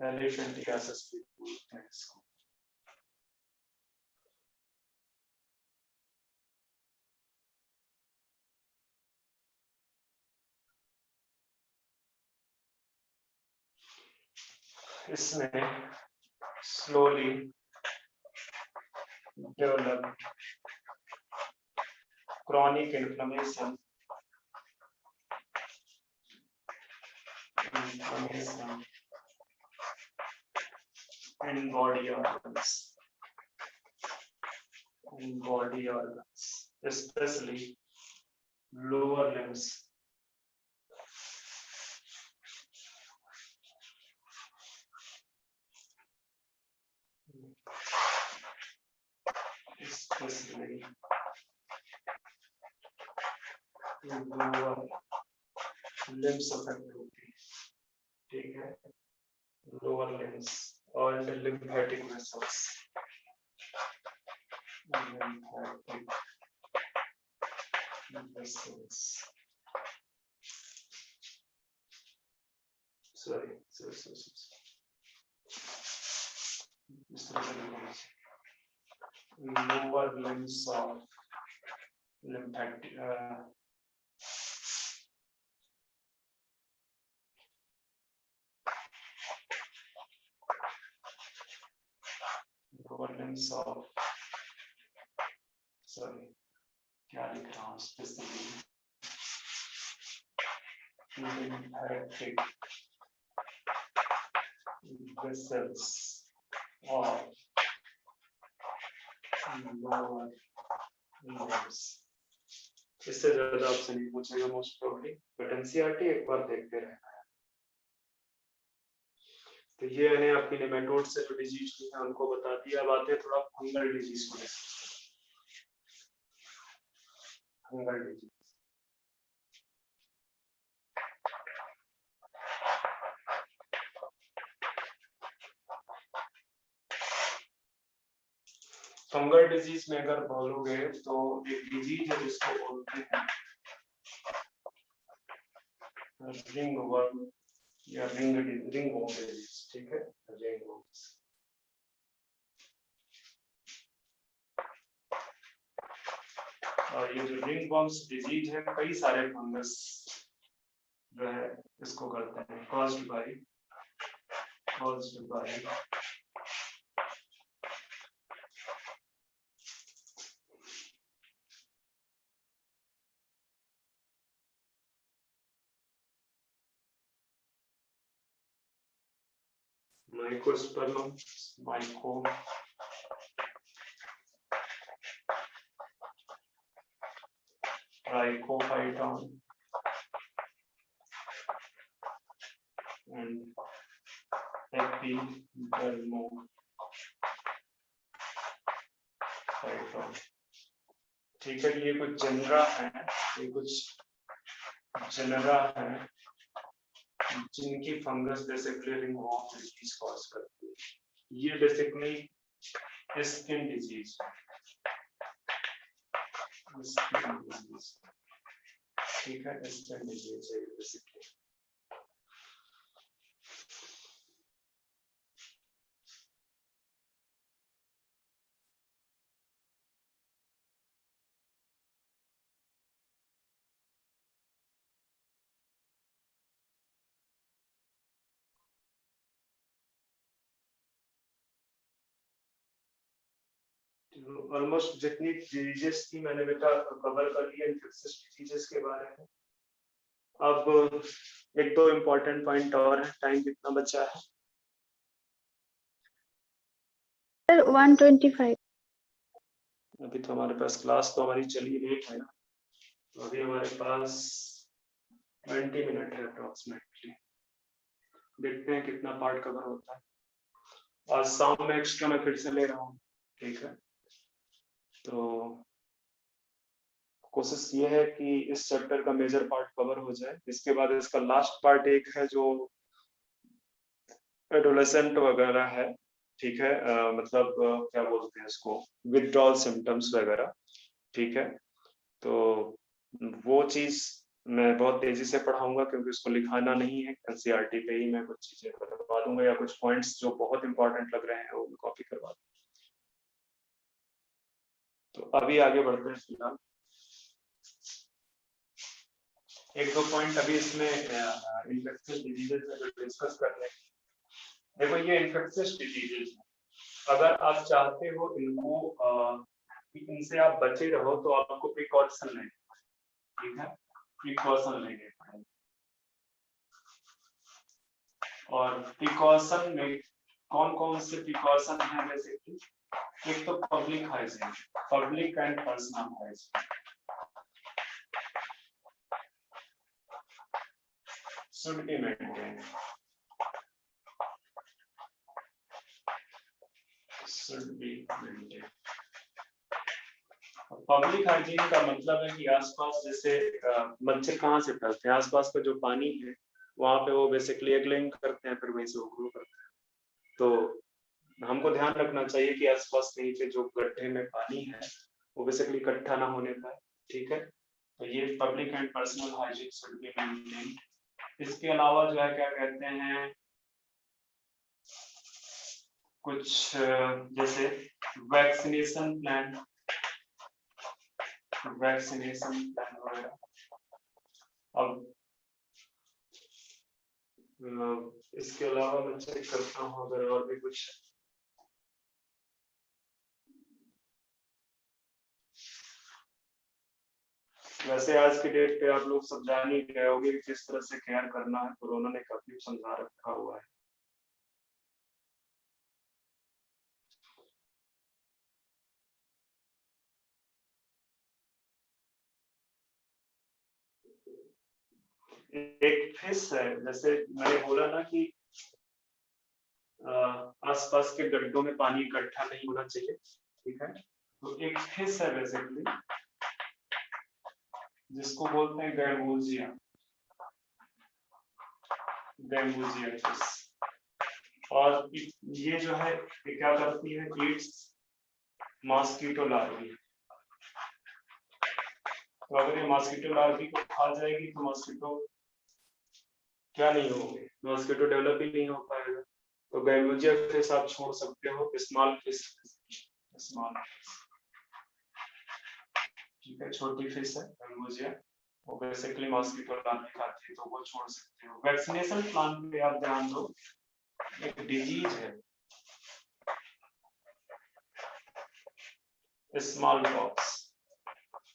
एलिफेंटियासिस भी बोलते हैं इसको। इसमें slowly develop chronic inflammation in body organs, especially lower limbs. Especially lower limbs affect होती है, ठीक है, lower limbs and lymphatic vessels. Lymphatic vessels. Sorry. इस तरह से लिखना है. Lower limbs of lymphatic lower limbs of, sorry, क्या लिख रहा हूँ, specifically lymphatic vessels of lower limbs. इससे ज्यादा आपसे नहीं पूछेगा मोस्ट प्रोबेबली, बट एनसीईआरटी एक बार देखते रहना है. तो ये मैंने आपकी नेमेटोड से जो डिजीज है उनको बता दिया. अब आते हैं थोड़ा फंगल डिजीज को. फंगल डिजीज फंगल डिजीज में अगर बोलोगे तो एक डिजीज है जिसको बोलते हैं रिंगवर्म या रिंगवर्म डिजीज, ठीक है, रिंगवर्म. और ये जो रिंगवर्म्स डिजीज है कई सारे फंगस जो है इसको करते हैं, caused by Mycospermum, Trichophyton, and Epidermophyton. ठीक है, ये कुछ जनरा है, ये कुछ जनरा है जिनकी fungus basically ringworm disease cause करती है. ये बेसिकली स्किन डिजीज, ठीक है, स्किन डिजीज है बेसिकली. ऑलमोस्ट जितनी डिजीजेस थी मैंने बेटा कवर कर लिया इन्फेक्शियस डिजीजेस के बारे में. अब एक दो इम्पोर्टेंट पॉइंट और है. टाइम कितना बचा है? सर 125. अभी तो हमारे पास क्लास तो हमारी चली लेट है ना, तो अभी हमारे पास 20 मिनट है अप्रोक्सीमेटली. देखते हैं कितना पार्ट कवर होता है. आज शाम में एक्स्ट्रा मैं फिर से ले रहा हूँ, ठीक है. तो कोशिश ये है कि इस चैप्टर का मेजर पार्ट कवर हो जाए. इसके बाद इसका लास्ट पार्ट एक है जो एडोलेसेंट वगैरह है, ठीक है, मतलब क्या बोलते हैं इसको, विथड्रॉल सिम्टम्स वगैरह, ठीक है. तो वो चीज मैं बहुत तेजी से पढ़ाऊंगा क्योंकि उसको लिखाना नहीं है, एनसीईआरटी पे ही मैं कुछ चीजें करवा दूंगा या कुछ पॉइंट्स जो बहुत इंपॉर्टेंट लग रहे हैं वो कॉपी करवा दूंगा. तो अभी आगे बढ़ते हैं. फिलहाल एक दो पॉइंट अभी इसमें इन्फेक्शियस डिजीजेस डिस्कस कर रहे हैं. देखो ये इन्फेक्शियस डिजीजेस अगर आप चाहते हो इनको कि इनसे आप बचे रहो तो आपको प्रिकॉशन लेना है, ठीक है, प्रिकॉशन लेने हैं। और प्रिकॉशन में कौन कौन से प्रिकॉशन है, जैसे कि एक तो public hygiene, public and personal hygiene should be maintained, should be maintained। Public hygiene का मतलब है कि आसपास जैसे मच्छर कहाँ से फैलते हैं, आसपास का जो पानी है वहां पे वो बेसिकली एग लेइंग करते हैं, फिर वहीं से वो ग्रो करते हैं। तो हमको ध्यान रखना चाहिए कि आसपास कहीं पे जो गड्ढे में पानी है वो बेसिकली इकट्ठा ना होने पाए, ठीक है। तो ये public and personal hygiene should be maintained. इसके अलावा जो है क्या कहते हैं, कुछ जैसे वैक्सीनेशन प्लान वगैरह। अब इसके अलावा मैं चेक करता हूँ अगर और भी कुछ। वैसे आज की डेट पे आप लोग सब जान ही गए होंगे कि किस तरह से केयर करना है, कोरोना ने काफी समझा रखा हुआ है। एक फिश है, जैसे मैंने बोला ना कि आसपास के गड्ढों में पानी इकट्ठा नहीं होना चाहिए, ठीक है। तो एक फिश है बेसिकली जिसको बोलते हैं गैम्बूजिया, गैम्बूजिया फिश। और ये जो है ये क्या करती है, ईट्स मॉस्किटो लार्वी। तो अगर ये मॉस्किटो लार्वी को खा जाएगी तो मॉस्किटो क्या नहीं होंगे, मॉस्किटो डेवलप ही नहीं हो पाएगा। तो गैम्बूजिया फिश आप छोड़ सकते हो, स्मॉल फिश, स्मॉल, ठीक है, छोटी फिश है गैम्बूजिया, वो बेसिकली मॉस्किटो लार्वी खाती है, तो वो छोड़ सकते हो। वैक्सीनेशन प्लान पे आप ध्यान दो, एक डिजीज है स्मॉल पॉक्स,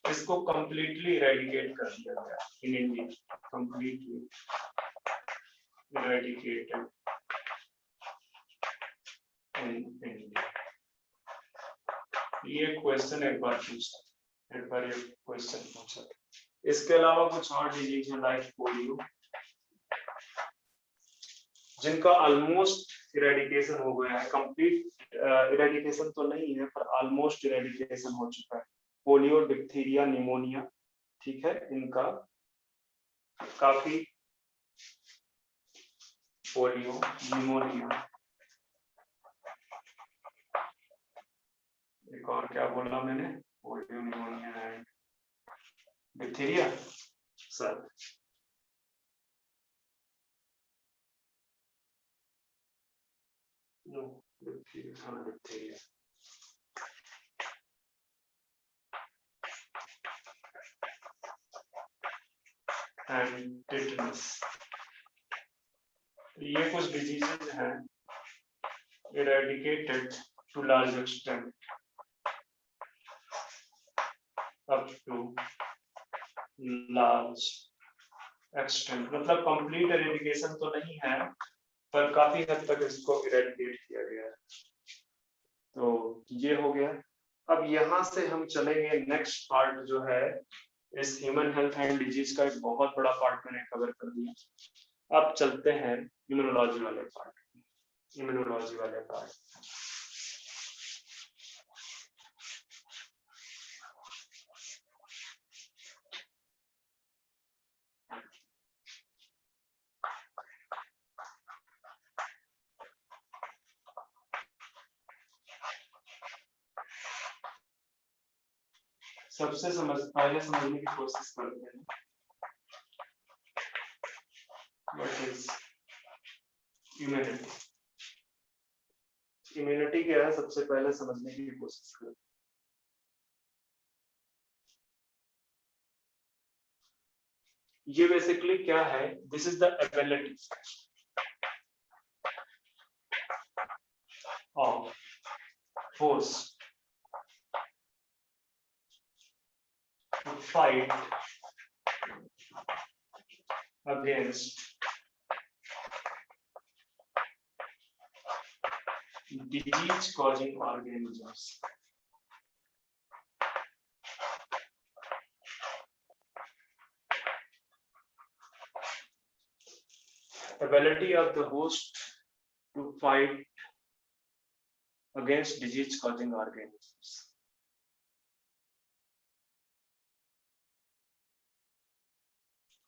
इसको कंप्लीटली इरेडिकेट कर दिया गया in India, completely eradicated in India. ये क्वेश्चन एक बार पूछा, एक बार ये क्वेश्चन पूछा। इसके अलावा कुछ और डिजीज है लाइक पोलियो, जिनका ऑलमोस्ट इरेडिकेशन हो गया है, कंप्लीट इरेडिकेशन तो नहीं है पर ऑलमोस्ट इरेडिकेशन हो चुका है। पोलियो, डिप्थीरिया, निमोनिया, ठीक है, इनका काफी, पोलियो, निमोनिया, एक और क्या बोला मैंने, polio, pneumonia and diphtheria sir. No diphtheria and tetanus. ये कुछ डिजीजेज हैं eradicated to large extent, up to large extent, मतलब कंप्लीट इरेडिकेशन तो नहीं है पर काफी हद तक इसको इरेडिकेट किया गया है। तो ये हो गया। अब यहाँ से हम चलेंगे नेक्स्ट पार्ट जो है, इस ह्यूमन हेल्थ एंड डिजीज का एक बहुत बड़ा पार्ट मैंने कवर कर दिया। अब चलते हैं इम्यूनोलॉजी वाले पार्ट, इम्यूनोलॉजी वाले पार्ट। सबसे पहले समझने की कोशिश करते हैं व्हाट इज इम्यूनिटी। इम्यूनिटी क्या है, सबसे पहले समझने की कोशिश करें। ये बेसिकली क्या है, this is the ability of force to fight against disease causing organisms. Ability of the host to fight against disease causing organisms.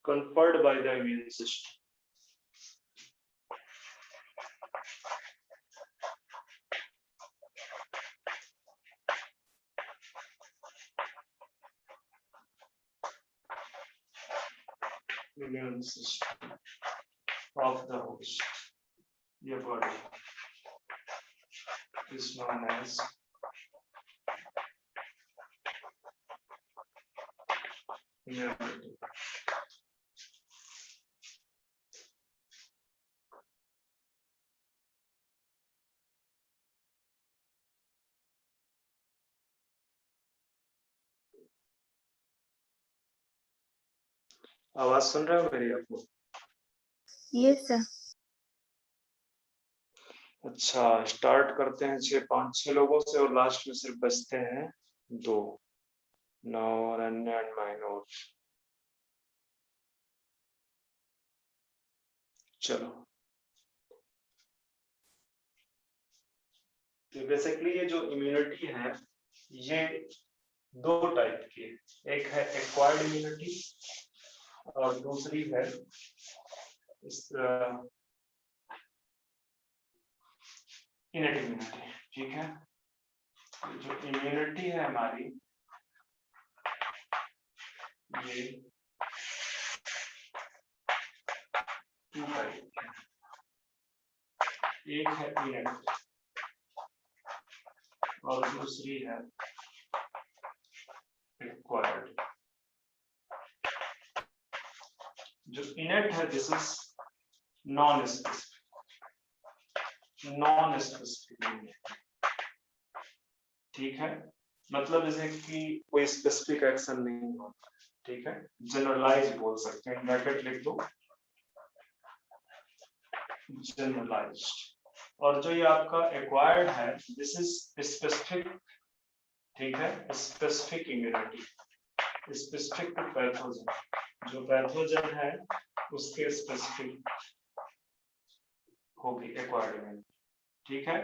Conferred by the immune system. Immune system of the host, your body, is known as immunity. आवाज सुन रहे हो मेरी आपको? Yes, sir. अच्छा, स्टार्ट करते हैं 5-6 लोगों से और लास्ट में सिर्फ बचते हैं 2, Now Ananya and Minor. चलो, तो बेसिकली ये जो इम्यूनिटी है ये 2 टाइप की है। एक है एक्वायर्ड इम्यूनिटी और दूसरी है इनेट इम्यूनिटी। ठीक है, जो इम्यूनिटी है हमारी ये 2 टाइप की है। एक है इनेट और दूसरी है एक्वायर्ड। जो इनेट है दिस इज नॉन स्पेसिफिक। ठीक है, मतलब जैसे कि कोई स्पेसिफिक एक्शन नहीं होता। ठीक है, जनरलाइज बोल सकते हैं, ब्रैकेट लिख दो, जनरलाइज्ड। और जो ये आपका एक्वायर्ड है दिस इज स्पेसिफिक। ठीक है, specific immunity, specific to pathogen. जो पैथोजन है उसके स्पेसिफिक होगी एक्वायर्ड इम्यूनिटी। ठीक है,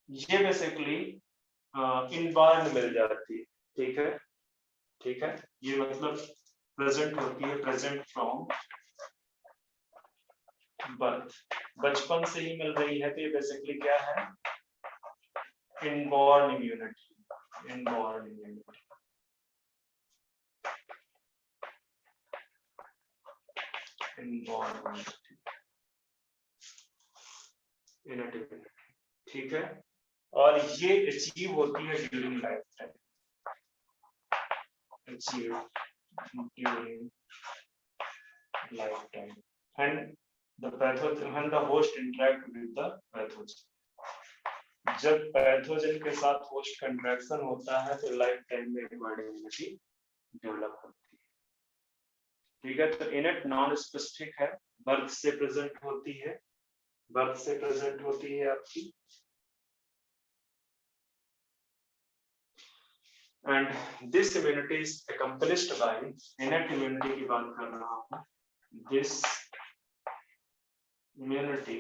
ये बेसिकली इनबॉर्न मिल जाती है। ठीक है, ठीक है, ये मतलब प्रेजेंट होती है, प्रेजेंट फ्रॉम बर्थ, बचपन से ही मिल रही है। तो ये बेसिकली क्या है, inborn immunity. Inborn immunity, inborn immunity. ठीक है, और ये अचीव होती है during life time. Achieve during life time and the pathogen when the host interact with the pathogen। जब पैथोजन के साथ होस्ट का इंटरेक्शन होता है तो लाइफ टाइम में एक्वायर्ड इम्यूनिटी डेवलप होती है। ठीक है, तो इनेट नॉन स्पेसिफिक है, बर्थ से प्रेजेंट होती है, बर्थ से प्रेजेंट होती है आपकी। And this immunity is accomplished by innate immunity की बात कर रहा हूं। This immunity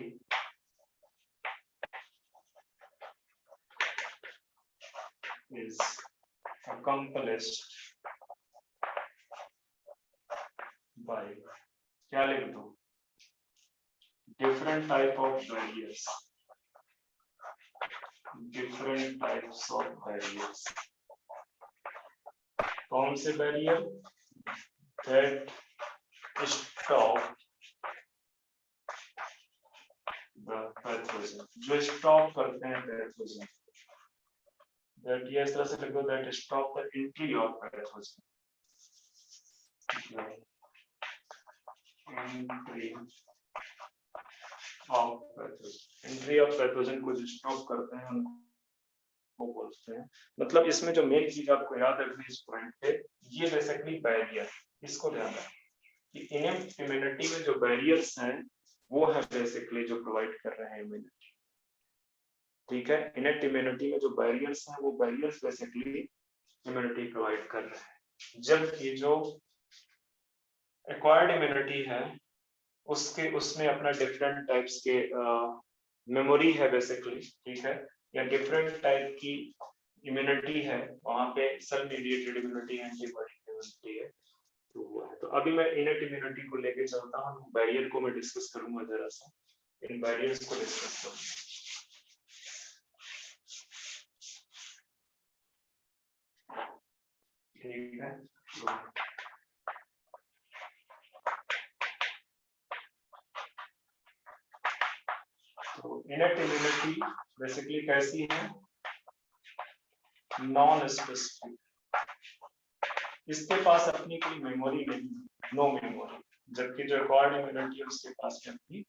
is accomplished by, क्या लिख दो, different type of barriers, different types of barriers। कौन से barrier, that stop the pathogen, जो स्टॉप करते हैं पैथोजन। that ये इस तरह से लिखो, that stop the entry of pathogen, entry of pathogen, entry of pathogen को जो स्टॉप करते हैं उनको बोलते हैं। मतलब इसमें जो मेन चीज आपको याद रखनी है इस पॉइंट पे, ये बेसिकली बैरियर, इसको ध्यान रखें कि इनेट इम्यूनिटी में जो बैरियर्स हैं वो है बेसिकली जो प्रोवाइड कर रहे हैं इम्यूनिटी। ठीक है, इनेट इम्यूनिटी में जो बैरियर्स हैं वो बैरियर्स बेसिकली इम्यूनिटी प्रोवाइड कर रहे हैं, जबकि जो एक्वायर्ड इम्यूनिटी है उसके उसमें अपना डिफरेंट टाइप्स के मेमोरी है बेसिकली, ठीक है, या डिफरेंट टाइप की इम्यूनिटी है, वहां पे cell mediated immunity, antibody immunity है, तो वो है। तो अभी मैं इनेट इम्यूनिटी को लेके चलता हूँ, बैरियर को मैं डिस्कस करूंगा, जरा सा इन बैरियर्स को डिस्कस करूंगा। ठीक है, तो इनेट इम्यूनिटी बेसिकली कैसी है, नॉन स्पेसिफिक, इसके पास अपनी कोई मेमोरी नहीं, नो मेमोरी, जबकि जो एक्वायर्ड इम्यूनिटी है उसके पास अपनी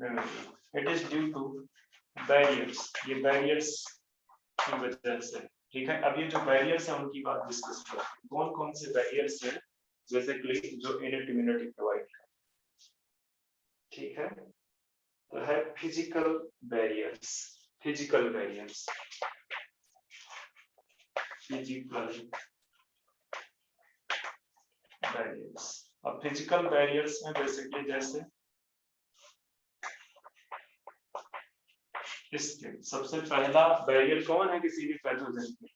memory. It is due to barriers, ये बैरियर्स की वजह से। ठीक है, अब ये जो बैरियर्स है उनकी बात डिस्कस करते हैं, कौन कौन से बैरियर्स हैं बेसिकली जो इनेट इम्यूनिटी प्रोवाइड कर। ठीक है, तो है physical barriers, physical barriers, physical barriers. अब फिजिकल बैरियर्स में बेसिकली जैसे स्किन, सबसे पहला बैरियर कौन है किसी भी पैथोजन के,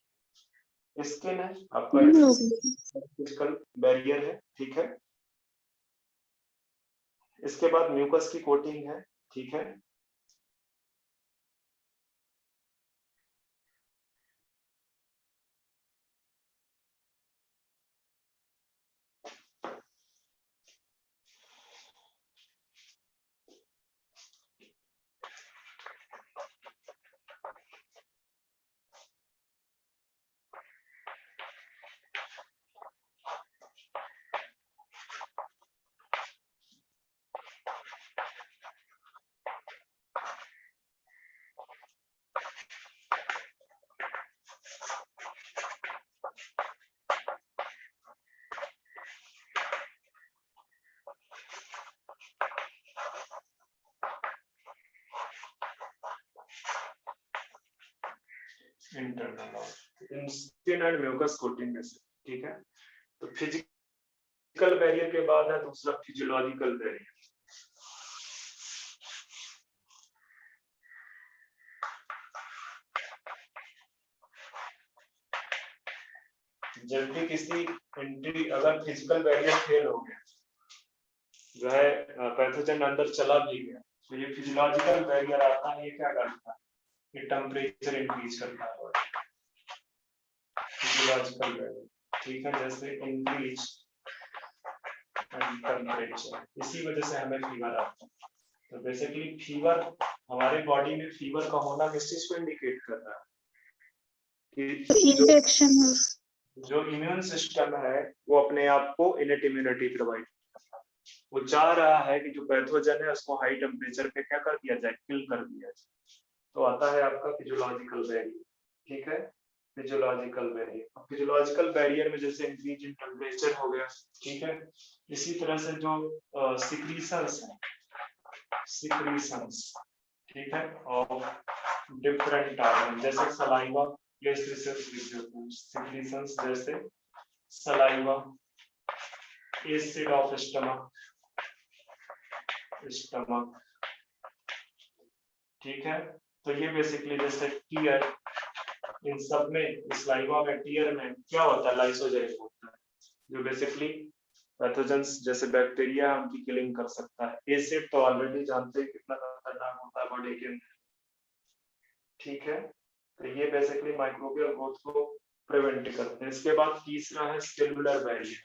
स्किन है आपका, फिजिकल बैरियर है। ठीक है, इसके बाद म्यूकस की कोटिंग है। ठीक है, internal skin and mucus coating में से। ठीक है, तो फिजिकल बैरियर के बाद है दूसरा फिजियोलॉजिकल बैरियर। जब भी किसी एंट्री, अगर फिजिकल बैरियर फेल हो गया, जो है पैथोजन अंदर चला भी गया, तो ये फिजियोलॉजिकल बैरियर आता है, ये क्या करता है, ये टेम्परेचर इंक्रीज करता है, फिजियोलॉजिकल बैरियर। ठीक है, जैसे इंक्रीज टेम्परेचर, इसी वजह से हमें फीवर आता है। तो बेसिकली फीवर, हमारे बॉडी में फीवर का होना किस चीज को इंडिकेट कर रहा है कि इंफेक्शन जो इम्यून सिस्टम है वो अपने आप को इनेट इम्यूनिटी प्रोवाइड करता है, वो चाह रहा है कि जो पैथोजन है उसको हाई टेम्परेचर पे क्या कर दिया जाए, किल कर दिया जाए। तो आता है आपका फिजियोलॉजिकल बैरियर। ठीक है, फिजियोलॉजिकल बैरियर, फिजियोलॉजिकल बैरियर में जैसे इंक्रीज इन टेम्परेचर हो गया। ठीक है, इसी तरह से जो सिक्रीशंस है, सिक्रीशंस, ठीक है, ऑफ डिफरेंट ऑर्गन, जैसे सलाइवा, सिक्रीशंस जैसे saliva, acid of stomach, stomach. ठीक है, तो ये बेसिकली जैसे टीयर, इन सब में सलाइवा में, टीयर में क्या होता है, लाइसोजाइम होता है, जो बेसिकली पैथोजेंस जैसे बैक्टीरिया उनकी किलिंग कर सकता है। एसिड तो ऑलरेडी जानते हैं कितना खतरनाक होता है बॉडी के अंदर। ठीक है, तो ये बेसिकली माइक्रोबियल ग्रोथ को प्रिवेंट करते हैं। इसके बाद तीसरा है सेलुलर बैरियर,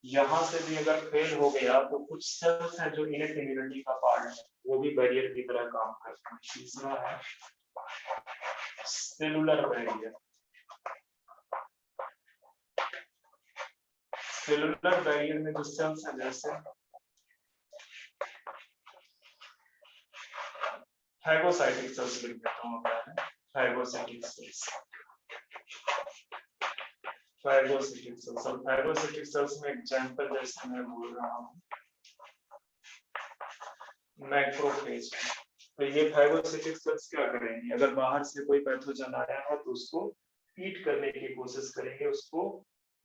यहाँ से भी अगर फेल हो गया तो कुछ सेल्स हैं जो इनेट इम्यूनिटी का पार्ट है, वो भी बैरियर की तरह काम करते हैं। तीसरा है सेलुलर बैरियर। सेलुलर बैरियर में जो सेल्स हैं जैसे फैगोसाइटिक सेल्स लिख देता हूँ पहले, फैगोसाइटिक सेल्स, फैगोसाइटिक सेल्स। अब फैगोसाइटिक सेल्स में एग्जांपल जैसे मैं बोल रहा हूँ मैक्रोफेज। तो ये फैगोसाइटिक सेल्स क्या करेंगे, अगर बाहर से कोई पैथोजन आया है तो उसको ईट करने की कोशिश करेंगे, उसको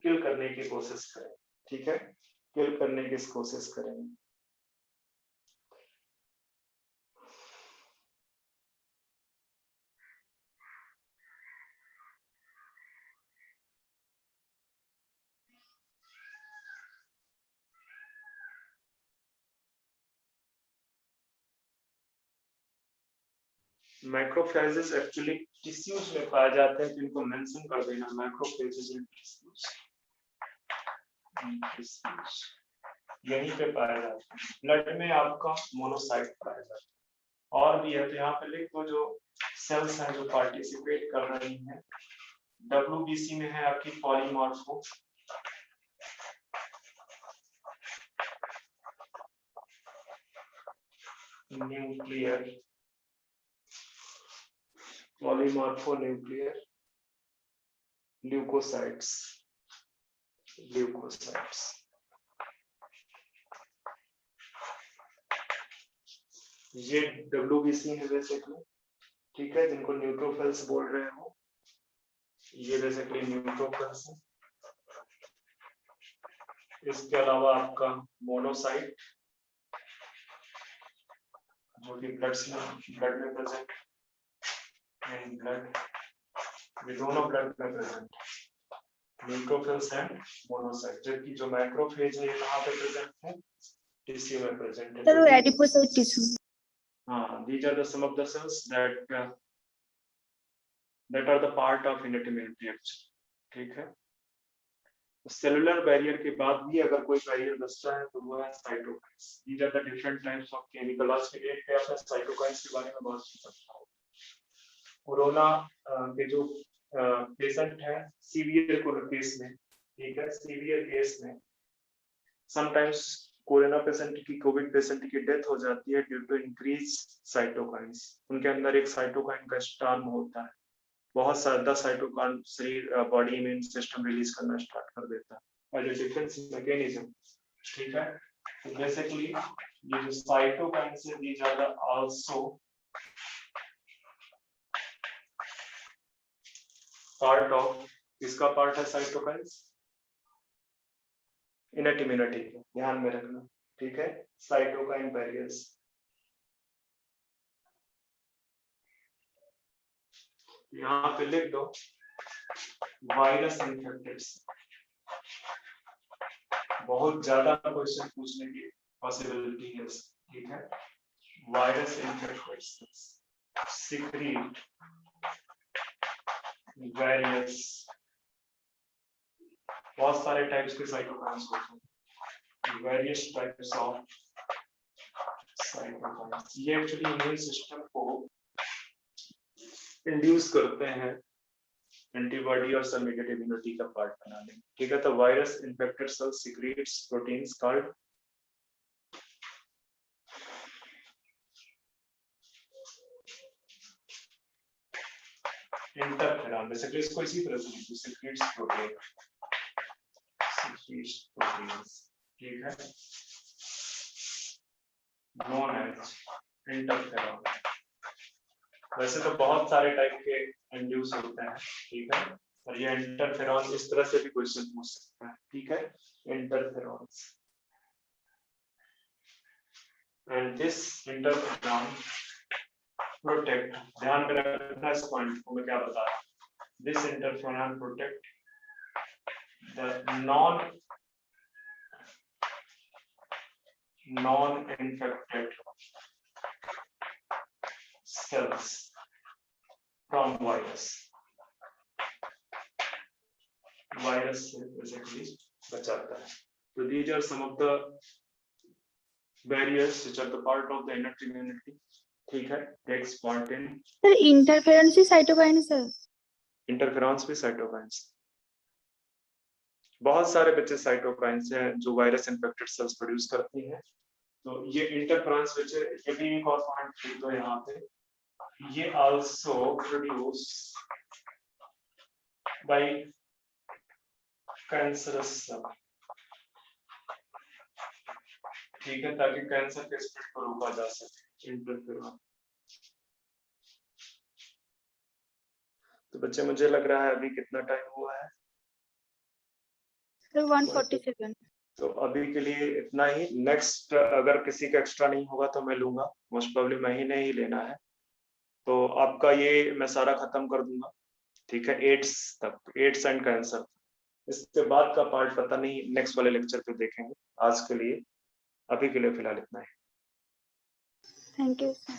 किल करने की कोशिश करेंगे, ठीक है, किल करने की कोशिश करेंगे। मैक्रोफेजेस एक्चुअली टिश्यूज में पाए जाते हैं, जिनको मेंशन कर देना, मैक्रोफेजेस इन टिश्यूज, यहीं पे पाए जाते हैं। ब्लड में आपका मोनोसाइट पाया जाता है, और भी है तो यहाँ पे लिख दो जो सेल्स हैं जो पार्टिसिपेट कर रही हैं। WBC में है आपकी polymorpho, nuclear, polymorpho nuclear leucocytes, leucocytes. ये WBC है बेसिकली, ठीक है, जिनको न्यूट्रोफिल्स बोल रहे हो, ये बेसिकली न्यूट्रोफिल्स है। इसके अलावा आपका मोनोसाइट जो कि ब्लड में प्रेजेंट, एंड ब्लड, ये दोनों ब्लड में प्रेजेंट, न्यूट्रोफिल्स एंड मोनोसाइट। जबकि जो मैक्रोफेज है ये कहाँ पे प्रेजेंट है, टिश्यू में प्रेजेंट है। Sir adipocyte tissue. हाँ, these are the some of the cells that are the part of innate immunity actually, ठीक है। सेलुलर बैरियर के बाद भी अगर कोई बैरियर बचता है तो वो है cytokines. These are the different types of chemical। आज के डेट पे आपने साइटोकाइन्स के बारे में बहुत सुन सकता हो। कोरोना के जो पेशेंट है सीवियर केस में, ठीक है, सीवियर केस में समटाइम्स कोरोना पेशेंट की, कोविड पेशेंट की डेथ हो जाती है ड्यू टू इंक्रीज साइटोकाइन्स। उनके अंदर एक साइटोकाइन का स्टार्म होता है, बहुत ज्यादा साइटोकाइन शरीर बॉडी इम्यून सिस्टम रिलीज करना स्टार्ट कर देता है एज ए डिफेंस मैकेनिज्म, ठीक है। तो बेसिकली ये जो साइटोकाइन्स है these are also part of, किसका पार्ट है साइटोकाइन्स, इनर्ट इम्यूनिटी, ध्यान में रखना, ठीक है, साइटोकाइन बैरियर्स। यहाँ पे लिख दो वायरस इन्फेक्टेड, बहुत ज्यादा क्वेश्चन पूछने की पॉसिबिलिटी है, ठीक है। वायरस इन्फेक्टेड सीक्रेट वेरियस, बहुत सारे टाइप्स के साइटोकाइन्स होते हैं, वेरियस टाइप्स ऑफ साइटोकाइन्स। ये एक्चुअली इम्यून सिस्टम को इंड्यूस करते हैं एंटीबॉडी और सेल मेडिएटेड इम्यूनिटी का पार्ट बनाने, ठीक है। तो virus infected cell secretes proteins called interferon, basically इसको इसी तरह से लिखो, सीक्रेट्स प्रोटीन, सीक्रेट्स प्रोटीन्स, ठीक है, नोन एज इंटरफेरॉन। वैसे तो बहुत सारे टाइप के इंड्यूस होते हैं, ठीक है, और ये इंटरफेरॉन इस तरह से भी क्वेश्चन पूछ सकता है, ठीक है, interferons. And this interferon protect, ध्यान में रखना इस पॉइंट को मैं क्या बता रहा हूं, this interferon protect the non infected cells from virus से basically बचाता है। So these are some of the barriers which are the part of the innate immunity, ठीक है। next point in sir interference he cytokine है सर, इंटरफेरॉन्स भी साइटोकाइन्स, बहुत सारे बच्चे साइटोकाइन्स हैं जो वायरस इन्फेक्टेड सेल्स प्रोड्यूस करती हैं। तो ये इंटरफेरॉन्स बच्चे, ये भी एक और पॉइंट लिख दो यहाँ पे, ये also produce by cancerous cell, ठीक है, ताकि कैंसर के स्प्रेड को रोका जा सके इंटरफेरॉन। तो बच्चे मुझे लग रहा है अभी कितना टाइम हुआ है, सर 147। तो अभी के लिए इतना ही। नेक्स्ट अगर किसी का एक्स्ट्रा नहीं होगा तो मैं लूंगा, मोस्ट प्रोबेबली महीने ही लेना है। तो आपका ये मैं सारा खत्म कर दूंगा, ठीक है, एड्स तक, एड्स एंड कैंसर। इसके बाद का पार्ट पता नहीं, नेक्स्ट वाले लेक्चर पे देखेंगे। आज के लिए अभी के लिए फिलहाल इतना ही। Thank you sir.